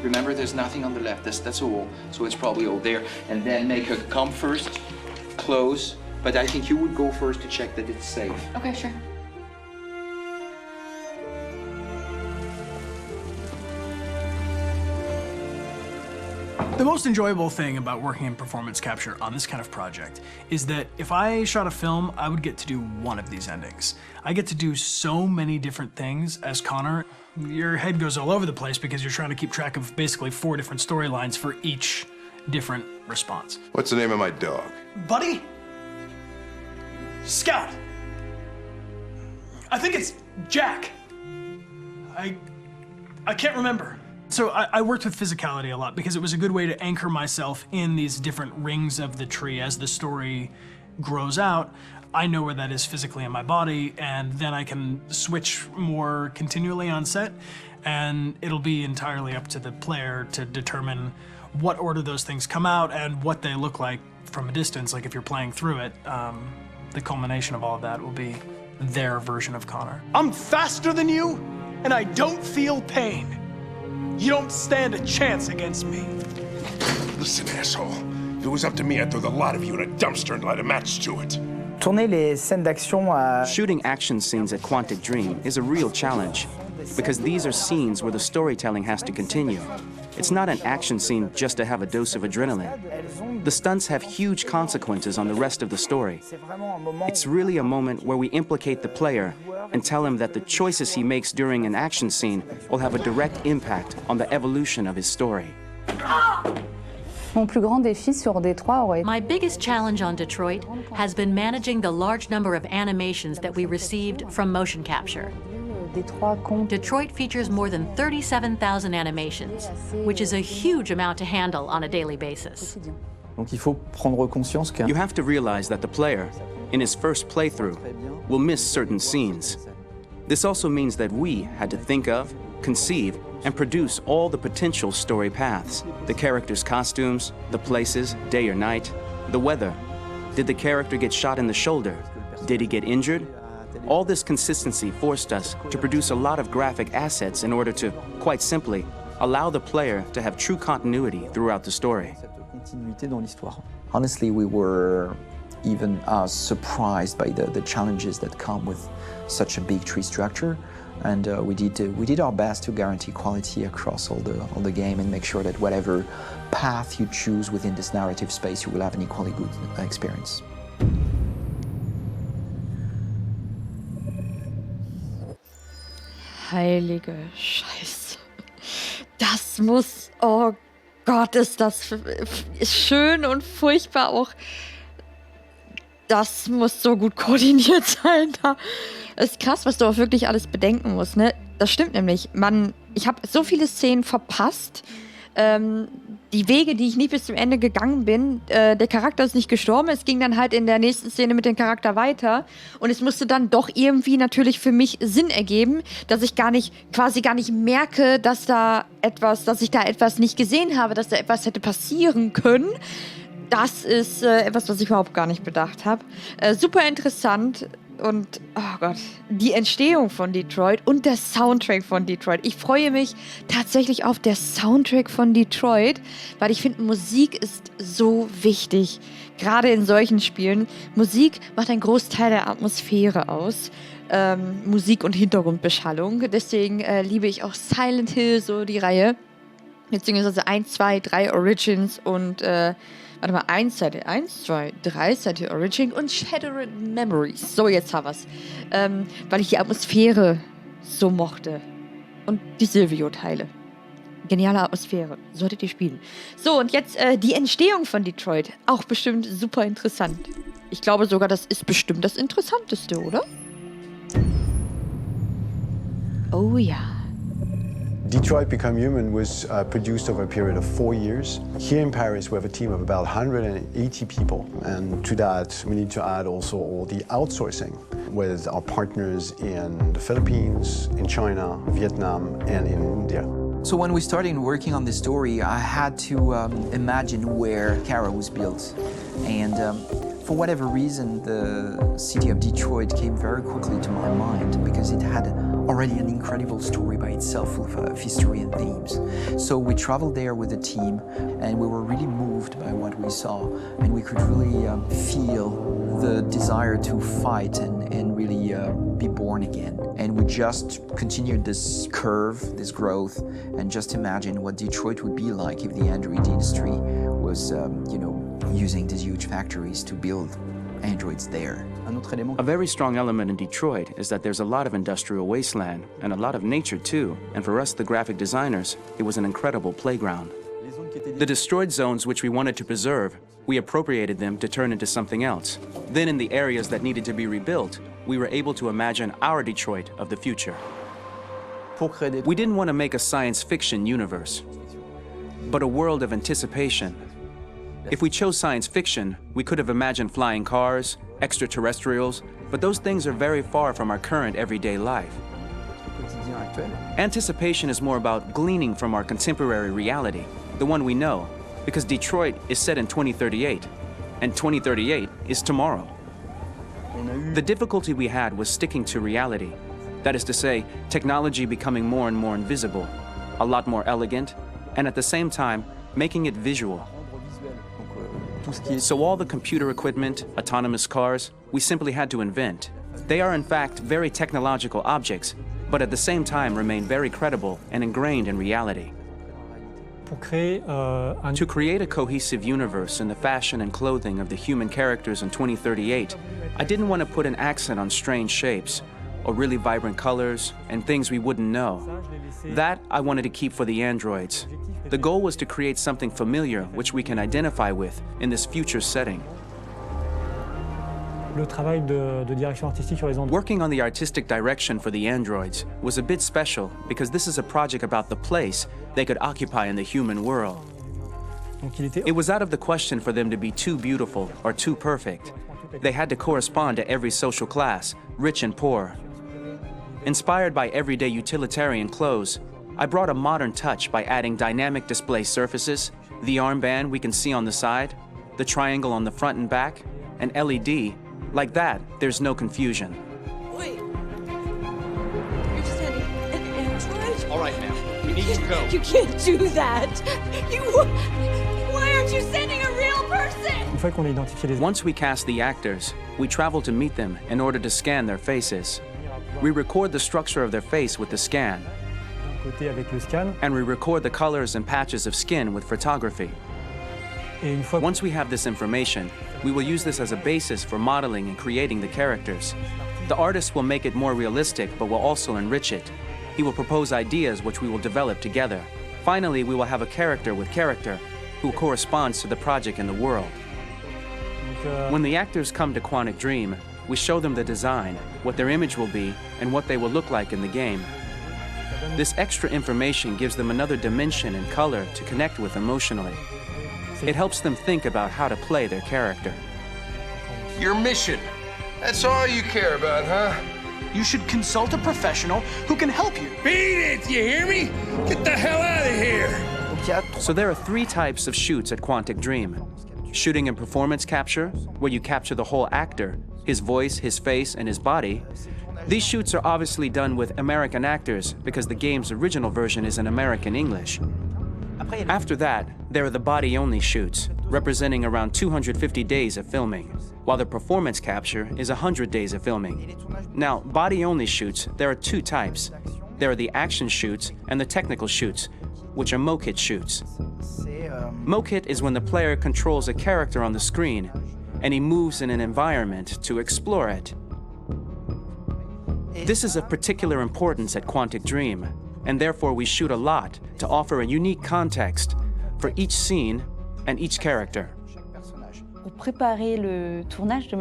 [SPEAKER 16] Remember, there's nothing on the left, that's a wall, so it's probably all there. And then make her come first, close, but I think you would go first to check that it's safe.
[SPEAKER 3] Okay, sure.
[SPEAKER 10] The most enjoyable thing about working in performance capture on this kind of project is that if I shot a film, I would get to do one of these endings. I get to do so many different things as Connor. Your head goes all over the place because you're trying to keep track of basically 4 different storylines for each different response.
[SPEAKER 12] What's the name of my dog?
[SPEAKER 10] Buddy? Scout. I think it's Jack. I can't remember. So I worked with physicality a lot because it was a good way to anchor myself in these different rings of the tree. As the story grows out, I know where that is physically in my body, and then I can switch more continually on set, and it'll be entirely up to the player to determine what order those things come out and what they look like from a distance. Like if you're playing through it, the culmination of all of that will be their version of Connor.
[SPEAKER 17] I'm faster than you, and I don't feel pain. You don't stand a chance against me.
[SPEAKER 20] Listen, asshole. If it was up to me, I'd throw the lot of you in a dumpster and light a match to it.
[SPEAKER 18] Shooting action scenes at Quantic Dream is a real challenge because these are scenes where the storytelling has to continue. It's not an action scene just to have a dose of adrenaline. The stunts have huge consequences on the rest of the story. It's really a moment where we implicate the player and tell him that the choices he makes during an action scene will have a direct impact on the evolution of his story.
[SPEAKER 21] My biggest challenge on Detroit has been managing the large number of animations that we received from motion capture. Detroit features more than 37,000 animations, which is a huge amount to handle on a daily basis.
[SPEAKER 18] You have to realize that the player, in his first playthrough, will miss certain scenes. This also means that we had to think of, conceive, and produce all the potential story paths. The characters' costumes, the places, day or night, the weather. Did the character get shot in the shoulder? Did he get injured? All this consistency forced us to produce a lot of graphic assets in order to, quite simply, allow the player to have true continuity throughout the story.
[SPEAKER 16] Honestly, we were even surprised by the challenges that come with such a big tree structure. And we did our best to guarantee quality across all the game and make sure that whatever path you choose within this narrative space, you will have an equally good experience.
[SPEAKER 1] Heilige Scheiße. Das muss, oh Gott, ist das schön und furchtbar auch. Das muss so gut koordiniert sein. Da ist krass, was du auch wirklich alles bedenken musst, ne? Das stimmt nämlich. Ich habe so viele Szenen verpasst. Die Wege, die ich nie bis zum Ende gegangen bin, der Charakter ist nicht gestorben, es ging dann halt in der nächsten Szene mit dem Charakter weiter und es musste dann doch irgendwie natürlich für mich Sinn ergeben, dass ich quasi gar nicht merke, dass ich da etwas nicht gesehen habe, dass da etwas hätte passieren können. Das ist etwas, was ich überhaupt gar nicht bedacht habe. Super interessant. Und, oh Gott, die Entstehung von Detroit und der Soundtrack von Detroit. Ich freue mich tatsächlich auf der Soundtrack von Detroit, weil ich finde, Musik ist so wichtig. Gerade in solchen Spielen. Musik macht einen Großteil der Atmosphäre aus. Musik und Hintergrundbeschallung. Deswegen liebe ich auch Silent Hill, so die Reihe. Beziehungsweise 1, 2, 3 Origins und 1, 2, 3 Silent Hill Origin und Shattered Memories. So, jetzt haben wir's. Weil ich die Atmosphäre so mochte. Und die Silvio-Teile. Geniale Atmosphäre. Solltet ihr spielen. So, und jetzt die Entstehung von Detroit. Auch bestimmt super interessant. Ich glaube sogar, das ist bestimmt das Interessanteste, oder? Oh ja.
[SPEAKER 22] Detroit Become Human was produced over a period of 4 years. Here in Paris, we have a team of about 180 people. And to that, we need to add also all the outsourcing with our partners in the Philippines, in China, Vietnam, and in India.
[SPEAKER 16] So when we started working on this story, I had to imagine where Kara was built. And for whatever reason, the city of Detroit came very quickly to my mind because it had already an incredible story by itself of history and themes. So we traveled there with the team and we were really moved by what we saw, and we could really feel the desire to fight and and really be born again. And we just continued this curve, this growth, and just imagine what Detroit would be like if the Android industry was, using these huge factories to build androids there.
[SPEAKER 18] A very strong element in Detroit is that there's a lot of industrial wasteland and a lot of nature too, and for us, the graphic designers, it was an incredible playground. The destroyed zones which we wanted to preserve, we appropriated them to turn into something else. Then in the areas that needed to be rebuilt, we were able to imagine our Detroit of the future. We didn't want to make a science fiction universe, but a world of anticipation. If we chose science fiction, we could have imagined flying cars, extraterrestrials, but those things are very far from our current everyday life. Anticipation is more about gleaning from our contemporary reality, the one we know, because Detroit is set in 2038, and 2038 is tomorrow. The difficulty we had was sticking to reality. That is to say, technology becoming more and more invisible, a lot more elegant, and at the same time, making it visual. So all the computer equipment, autonomous cars, we simply had to invent. They are in fact very technological objects, but at the same time remain very credible and ingrained in reality. To create a cohesive universe in the fashion and clothing of the human characters in 2038, I didn't want to put an accent on strange shapes, or really vibrant colors, and things we wouldn't know. That I wanted to keep for the androids. The goal was to create something familiar which we can identify with in this future setting. Working on the artistic direction for the androids was a bit special because this is a project about the place they could occupy in the human world. It was out of the question for them to be too beautiful or too perfect. They had to correspond to every social class, rich and poor. Inspired by everyday utilitarian clothes, I brought a modern touch by adding dynamic display surfaces, the armband we can see on the side, the triangle on the front and back, an LED. Like that, there's no confusion.
[SPEAKER 2] Wait. You're standing an android?
[SPEAKER 17] All right, ma'am. We need to go.
[SPEAKER 2] You can't do that. Why aren't you sending a real person?
[SPEAKER 18] Once we cast the actors, we travel to meet them in order to scan their faces. We record the structure of their face with the scan, and we record the colors and patches of skin with photography. Once we have this information, we will use this as a basis for modeling and creating the characters. The artist will make it more realistic, but will also enrich it. He will propose ideas which we will develop together. Finally, we will have a character with character who corresponds to the project and the world. When the actors come to Quantic Dream, we show them the design, what their image will be, and what they will look like in the game. This extra information gives them another dimension and color to connect with emotionally. It helps them think about how to play their character.
[SPEAKER 20] Your mission. That's all you care about, huh?
[SPEAKER 17] You should consult a professional who can help you.
[SPEAKER 20] Beat it, you hear me? Get the hell out of here!
[SPEAKER 18] So there are 3 types of shoots at Quantic Dream. Shooting and performance capture, where you capture the whole actor, his voice, his face, and his body. These shoots are obviously done with American actors because the game's original version is in American English. After that, there are the body-only shoots, representing around 250 days of filming, while the performance capture is 100 days of filming. Now, body-only shoots, there are 2 types. There are the action shoots and the technical shoots, which are mokit shoots. Mokit is when the player controls a character on the screen, and he moves in an environment to explore it. This is of particular importance at Quantic Dream, and therefore we shoot a lot to offer a unique context for each scene and each character.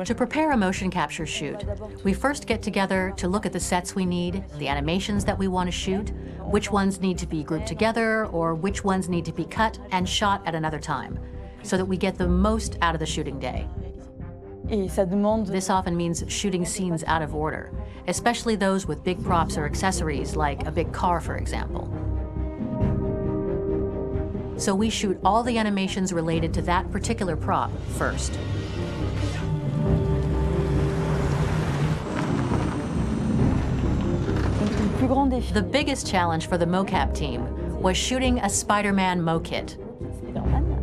[SPEAKER 21] To prepare a motion capture shoot, we first get together to look at the sets we need, the animations that we want to shoot, which ones need to be grouped together, or which ones need to be cut and shot at another time, so that we get the most out of the shooting day. This often means shooting scenes out of order, especially those with big props or accessories, like a big car, for example. So we shoot all the animations related to that particular prop first. The biggest challenge for the mocap team was shooting a Spider-Man mokit.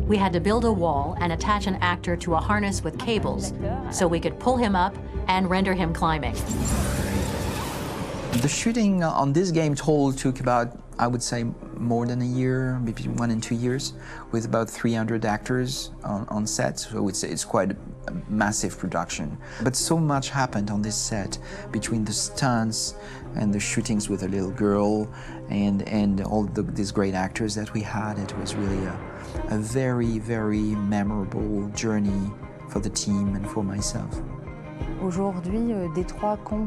[SPEAKER 21] We had to build a wall and attach an actor to a harness with cables so we could pull him up and render him climbing.
[SPEAKER 16] The shooting on this game total took about, I would say, more than a year, maybe 1 and 2 years, with about 300 actors on set. So it's quite a massive production. But so much happened on this set between the stunts and the shootings with a little girl and all these great actors that we had. It was really a very, very memorable journey for the team and for myself.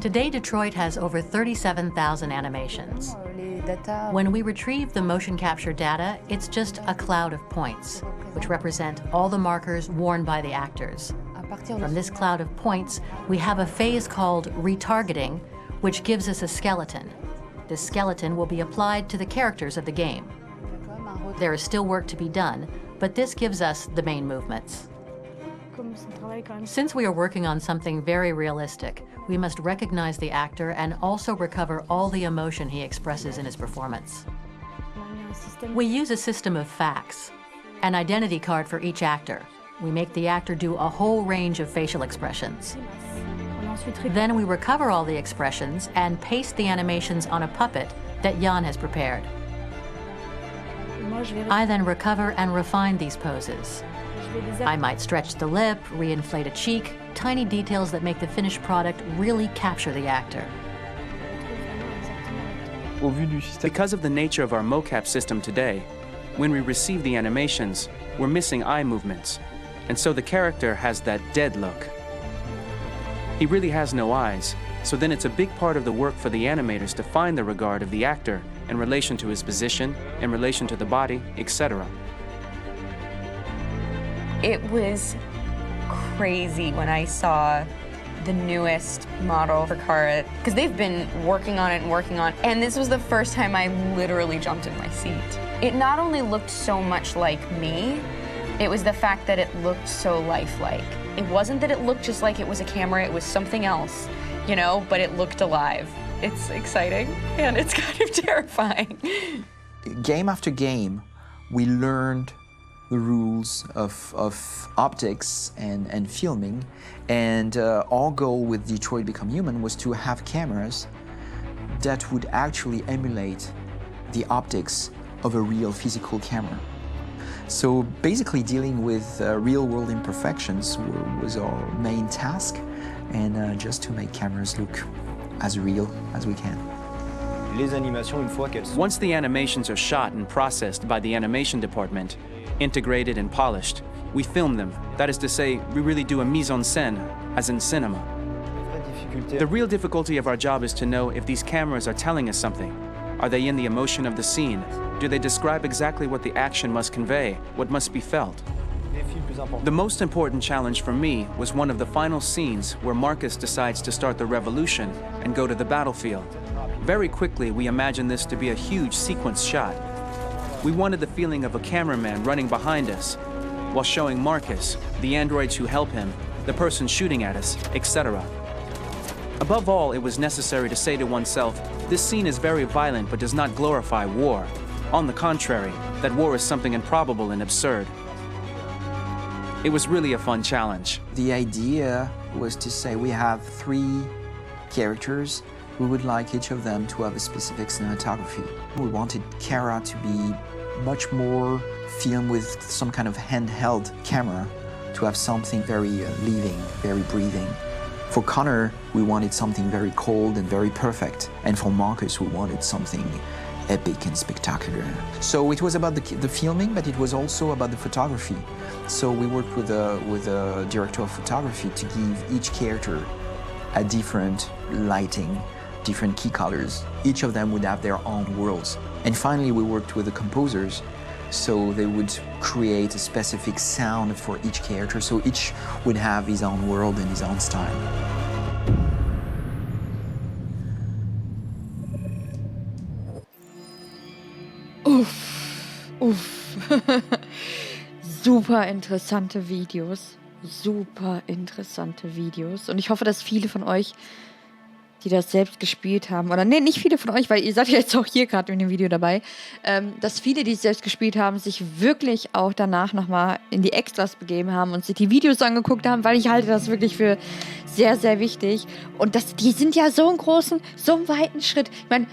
[SPEAKER 21] Today, Detroit has over 37,000 animations. When we retrieve the motion capture data, it's just a cloud of points, which represent all the markers worn by the actors. From this cloud of points, we have a phase called retargeting, which gives us a skeleton. This skeleton will be applied to the characters of the game. There is still work to be done, but this gives us the main movements. Since we are working on something very realistic, we must recognize the actor and also recover all the emotion he expresses in his performance. We use a system of facts, an identity card for each actor. We make the actor do a whole range of facial expressions. Then we recover all the expressions and paste the animations on a puppet that Jan has prepared. I then recover and refine these poses. I might stretch the lip, reinflate a cheek, tiny details that make the finished product really capture the actor.
[SPEAKER 18] Because of the nature of our mocap system today, when we receive the animations, we're missing eye movements, and so the character has that dead look. He really has no eyes, so then it's a big part of the work for the animators to find the regard of the actor in relation to his position, in relation to the body, etc.
[SPEAKER 5] It was crazy when I saw the newest model for Kara, because they've been working on it, and this was the first time I literally jumped in my seat. It not only looked so much like me, it was the fact that it looked so lifelike. It wasn't that it looked just like it was a camera, it was something else, you know, but it looked alive. It's exciting, and it's kind of terrifying.
[SPEAKER 16] Game after game, we learned the rules of optics and filming, and our goal with Detroit Become Human was to have cameras that would actually emulate the optics of a real physical camera. So basically dealing with real-world imperfections was our main task, and just to make cameras look as real as we can.
[SPEAKER 18] Once the animations are shot and processed by the animation department, integrated and polished, we film them. That is to say, we really do a mise en scène, as in cinema. The real difficulty of our job is to know if these cameras are telling us something. Are they in the emotion of the scene? Do they describe exactly what the action must convey, what must be felt? The most important challenge for me was one of the final scenes where Marcus decides to start the revolution and go to the battlefield. Very quickly, we imagined this to be a huge sequence shot. We wanted the feeling of a cameraman running behind us, while showing Marcus, the androids who help him, the person shooting at us, etc. Above all, it was necessary to say to oneself, this scene is very violent but does not glorify war. On the contrary, that war is something improbable and absurd. It was really a fun challenge.
[SPEAKER 16] The idea was to say we have 3 characters. We would like each of them to have a specific cinematography. We wanted Kara to be much more filmed with some kind of handheld camera, to have something very living, very breathing. For Connor, we wanted something very cold and very perfect. And for Marcus, we wanted something epic and spectacular. So it was about the filming, but it was also about the photography. So we worked with a director of photography to give each character a different lighting, different key colors. Each of them would have their own worlds. And finally, we worked with the composers, so they would create a specific sound for each character, so each would have his own world and his own style.
[SPEAKER 1] Super interessante Videos. Super interessante Videos. Und ich hoffe, dass viele von euch die das selbst gespielt haben, oder nee, nicht viele von euch, weil ihr seid ja jetzt auch hier gerade in dem Video dabei, dass viele, die es selbst gespielt haben, sich wirklich auch danach nochmal in die Extras begeben haben und sich die Videos angeguckt haben, weil ich halte das wirklich für sehr, sehr wichtig. Und die sind ja so einen großen, so einen weiten Schritt. Ich meine,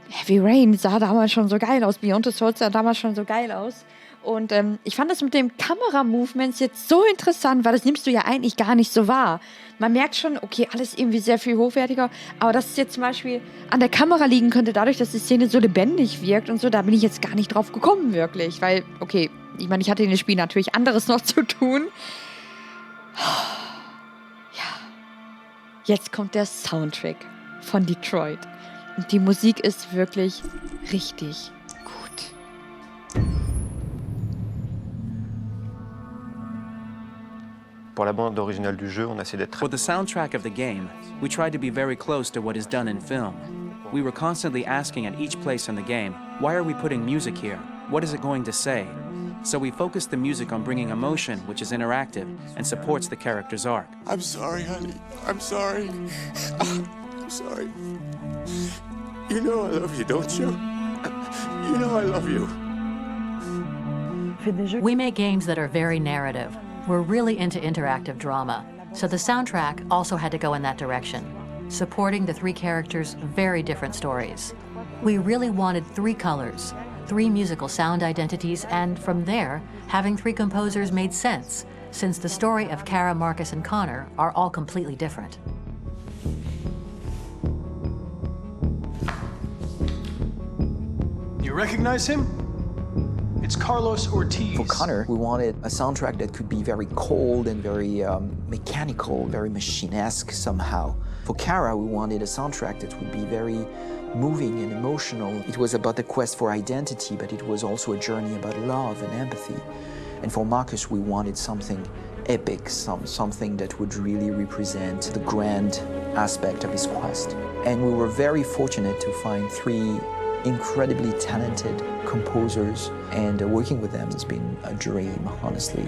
[SPEAKER 1] Heavy Rain sah damals schon so geil aus, Beyond the Souls sah damals schon so geil aus. Und ich fand das mit dem Kamera-Movements jetzt so interessant, weil das nimmst du ja eigentlich gar nicht so wahr. Man merkt schon, okay, alles irgendwie sehr viel hochwertiger, aber dass es jetzt zum Beispiel an der Kamera liegen könnte, dadurch, dass die Szene so lebendig wirkt und so, da bin ich jetzt gar nicht drauf gekommen, wirklich. Weil, okay, ich meine, ich hatte in dem Spiel natürlich anderes noch zu tun. Ja. Jetzt kommt der Soundtrack von Detroit. Und die Musik ist wirklich richtig gut.
[SPEAKER 4] For the soundtrack of the game, we tried to be very close to what is done in film. We were constantly asking at each place in the game, why are we putting music here? What is it going to say? So we focused the music on bringing emotion, which is interactive, and supports the character's arc.
[SPEAKER 20] I'm sorry, honey. I'm sorry. I'm sorry. You know I love you, don't you? You know I love you.
[SPEAKER 21] We make games that are very narrative. We're really into interactive drama, so the soundtrack also had to go in that direction, supporting the three characters' very different stories. We really wanted three colors, three musical sound identities, and from there, having three composers made sense, since the story of Kara, Marcus, and Connor are all completely different.
[SPEAKER 10] You recognize him? It's Carlos Ortiz.
[SPEAKER 16] For Connor, we wanted a soundtrack that could be very cold and very mechanical, very machine-esque somehow. For Kara, we wanted a soundtrack that would be very moving and emotional. It was about the quest for identity, but it was also a journey about love and empathy. And for Marcus, we wanted something epic, something that would really represent the grand aspect of his quest. And we were very fortunate to find three incredibly talented composers, and working with them has been a dream, honestly.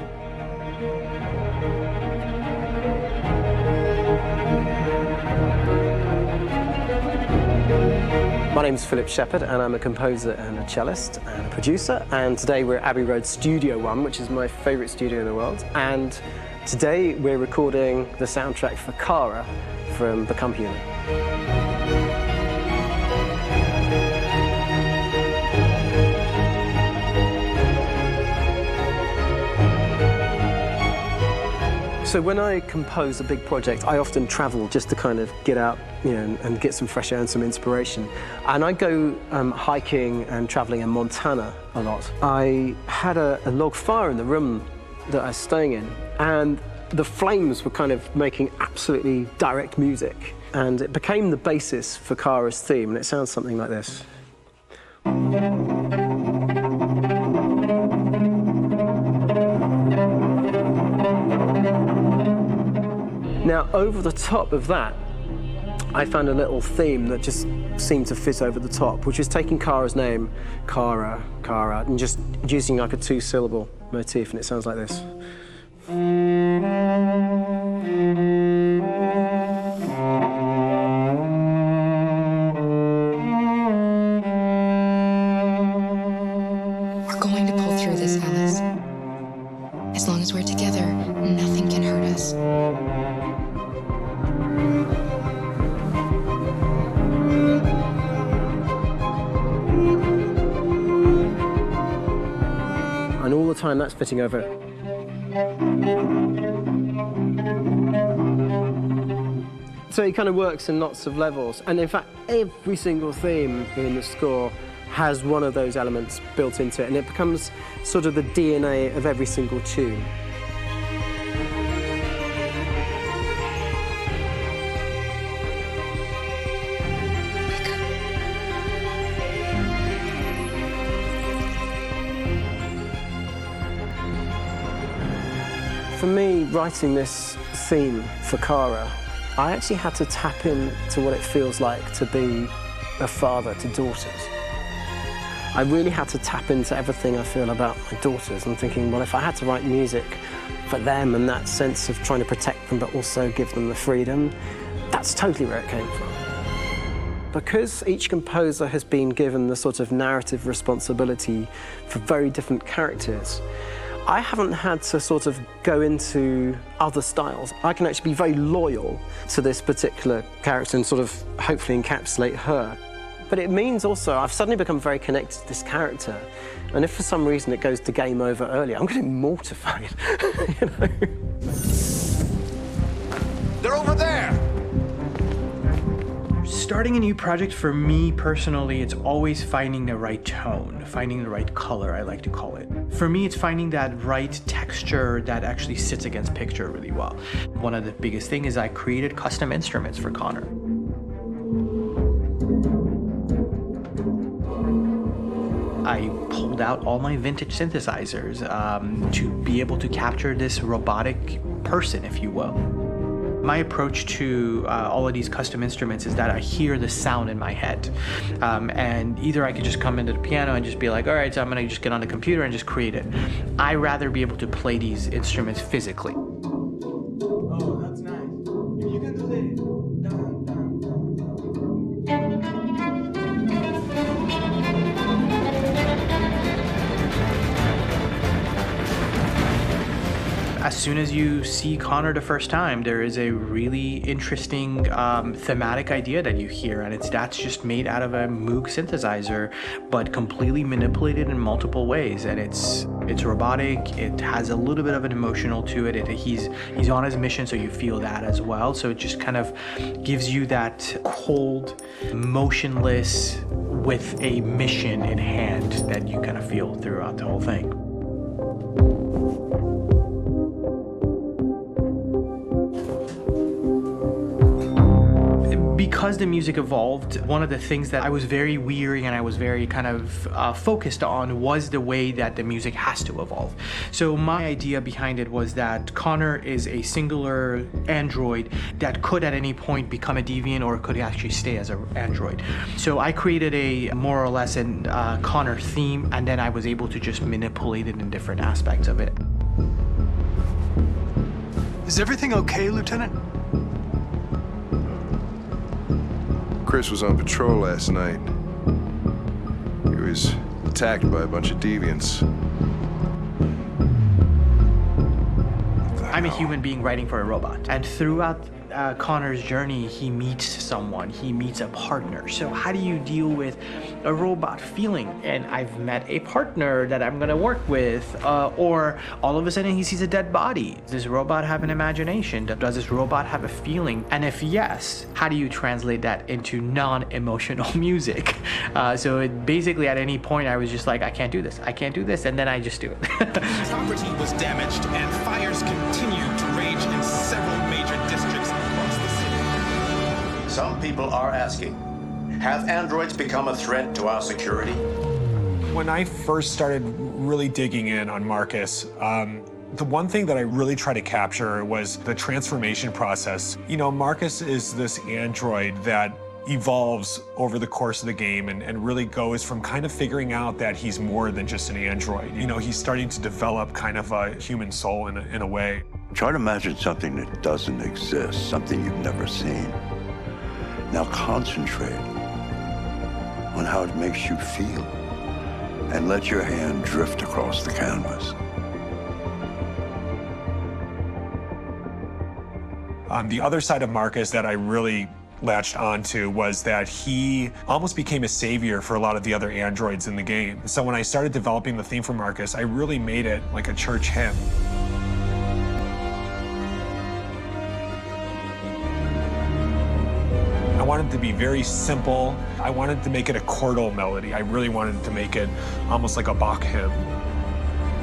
[SPEAKER 6] My name's Philip Shepherd, and I'm a composer and a cellist and a producer. And today we're at Abbey Road Studio One, which is my favourite studio in the world. And today we're recording the soundtrack for Kara from Become Human. So when I compose a big project, I often travel just to kind of get out, and get some fresh air and some inspiration. And I go hiking and traveling in Montana a lot. I had a log fire in the room that I was staying in, and the flames were kind of making absolutely direct music. And it became the basis for Kara's theme, and it sounds something like this. Now, over the top of that, I found a little theme that just seemed to fit over the top, which is taking Kara's name, Kara, and just using like a two-syllable motif, and it sounds like this.
[SPEAKER 23] We're going to pull through this, Alice. As long as we're together, nothing can hurt us.
[SPEAKER 6] And all the time that's fitting over it. So it kind of works in lots of levels. And in fact, every single theme in the score has one of those elements built into it, and it becomes sort of the DNA of every single tune. For me, writing this theme for Kara, I actually had to tap into what it feels like to be a father to daughters. I really had to tap into everything I feel about my daughters and thinking, well, if I had to write music for them and that sense of trying to protect them but also give them the freedom, that's totally where it came from. Because each composer has been given the sort of narrative responsibility for very different characters, I haven't had to sort of go into other styles. I can actually be very loyal to this particular character and sort of hopefully encapsulate her. But it means also I've suddenly become very connected to this character. And if for some reason it goes to game over early, I'm getting mortified, you know?
[SPEAKER 20] They're over there!
[SPEAKER 10] Starting a new project for me personally, it's always finding the right tone, finding the right color, I like to call it. For me, it's finding that right texture that actually sits against picture really well. One of the biggest things is I created custom instruments for Connor. I pulled out all my vintage synthesizers to be able to capture this robotic person, if you will. My approach to all of these custom instruments is that I hear the sound in my head. And either I could just come into the piano and just be like, all right, so I'm gonna just get on the computer and just create it. I rather be able to play these instruments physically.
[SPEAKER 20] Oh, that's nice. You can do the...
[SPEAKER 10] As soon as you see Connor the first time, there is a really interesting thematic idea that you hear, and that's just made out of a Moog synthesizer, but completely manipulated in multiple ways. And it's robotic. It has a little bit of an emotional to it. He's on his mission, so you feel that as well. So it just kind of gives you that cold, motionless, with a mission in hand that you kind of feel throughout the whole thing. Because the music evolved, one of the things that I was very weary and I was very kind of focused on was the way that the music has to evolve. So my idea behind it was that Connor is a singular android that could at any point become a deviant or could actually stay as an android. So I created a more or less an Connor theme, and then I was able to just manipulate it in different aspects of it.
[SPEAKER 17] Is everything okay, Lieutenant?
[SPEAKER 12] Chris was on patrol last night. He was attacked by a bunch of deviants.
[SPEAKER 10] I'm a human being writing for a robot, and throughout Connor's journey, he meets someone, he meets a partner. So how do you deal with a robot feeling? And I've met a partner that I'm gonna work with, or all of a sudden he sees a dead body. Does this robot have an imagination? Does this robot have a feeling? And if yes, how do you translate that into non-emotional music? So it basically at any point I was just like, I can't do this, and then I just do it.
[SPEAKER 9] Property was damaged and fires continue to rage in several major districts across the city.
[SPEAKER 11] Some people are asking, have androids become a threat to our security?
[SPEAKER 13] When I first started really digging in on Marcus, the one thing that I really tried to capture was the transformation process. You know, Marcus is this android that evolves over the course of the game and really goes from kind of figuring out that he's more than just an android. You know, he's starting to develop kind of a human soul in a way.
[SPEAKER 11] Try to imagine something that doesn't exist, something you've never seen. Now concentrate on how it makes you feel and let your hand drift across the canvas.
[SPEAKER 13] The other side of Marcus that I really latched onto was that he almost became a savior for a lot of the other androids in the game. So when I started developing the theme for Marcus, I really made it like a church hymn. I wanted to be very simple. I wanted to make it a chordal melody. I really wanted to make it almost like a Bach hymn.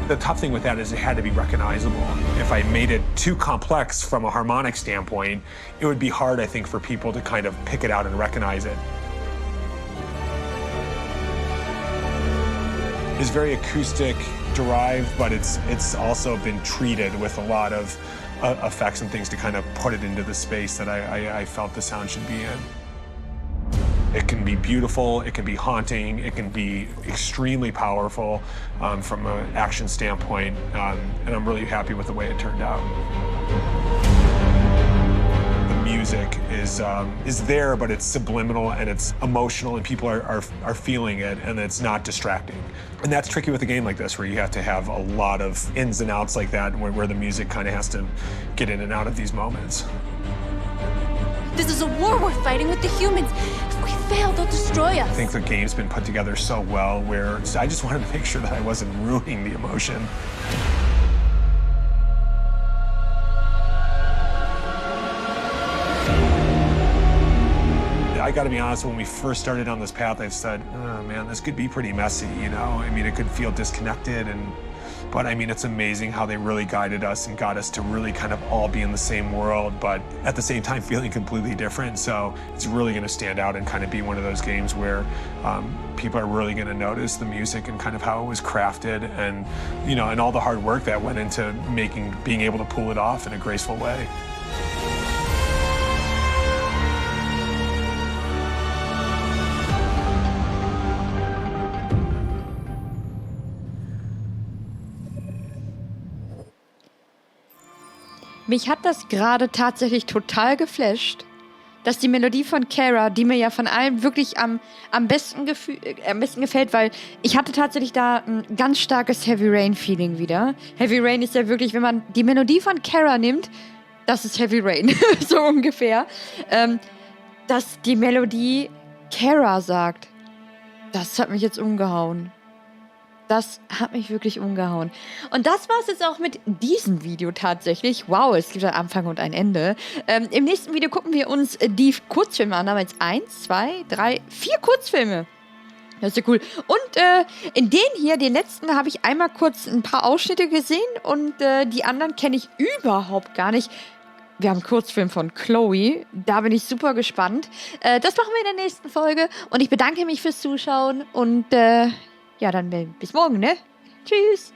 [SPEAKER 13] The tough thing with that is it had to be recognizable. If I made it too complex from a harmonic standpoint, it would be hard, I think, for people to kind of pick it out and recognize it. It's very acoustic derived, but it's also been treated with a lot of effects and things to kind of put it into the space that I felt the sound should be in. It can be beautiful, it can be haunting, it can be extremely powerful from an action standpoint, and I'm really happy with the way it turned out. The music music is there, but it's subliminal and it's emotional and people are feeling it and it's not distracting. And that's tricky with a game like this where you have to have a lot of ins and outs like that where the music kind of has to get in and out of these moments.
[SPEAKER 2] This is a war we're fighting with the humans. If we fail, they'll destroy us.
[SPEAKER 13] I think the game's been put together so well where I just wanted to make sure that I wasn't ruining the emotion. I gotta be honest, when we first started on this path, I said, oh man, this could be pretty messy, you know? I mean, it could feel disconnected, but I mean, it's amazing how they really guided us and got us to really kind of all be in the same world, but at the same time feeling completely different. So it's really gonna stand out and kind of be one of those games where people are really gonna notice the music and kind of how it was crafted and, you know, and all the hard work that went into being able to pull it off in a graceful way.
[SPEAKER 1] Mich hat das gerade tatsächlich total geflasht, dass die Melodie von Kara, die mir ja von allem wirklich am besten gefällt, weil ich hatte tatsächlich da ein ganz starkes Heavy Rain Feeling wieder. Heavy Rain ist ja wirklich, wenn man die Melodie von Kara nimmt, das ist Heavy Rain, so ungefähr. Dass die Melodie Kara sagt, das hat mich jetzt umgehauen. Das hat mich wirklich umgehauen. Und das war es jetzt auch mit diesem Video tatsächlich. Wow, es gibt einen Anfang und ein Ende. Im nächsten Video gucken wir uns die Kurzfilme an. Da haben wir jetzt 1, 2, 3, 4 Kurzfilme. Das ist ja cool. Und in denen hier, den letzten, habe ich einmal kurz ein paar Ausschnitte gesehen. Und die anderen kenne ich überhaupt gar nicht. Wir haben einen Kurzfilm von Chloe. Da bin ich super gespannt. Das machen wir in der nächsten Folge. Und ich bedanke mich fürs Zuschauen. Und ja, dann bis morgen, ne? Tschüss.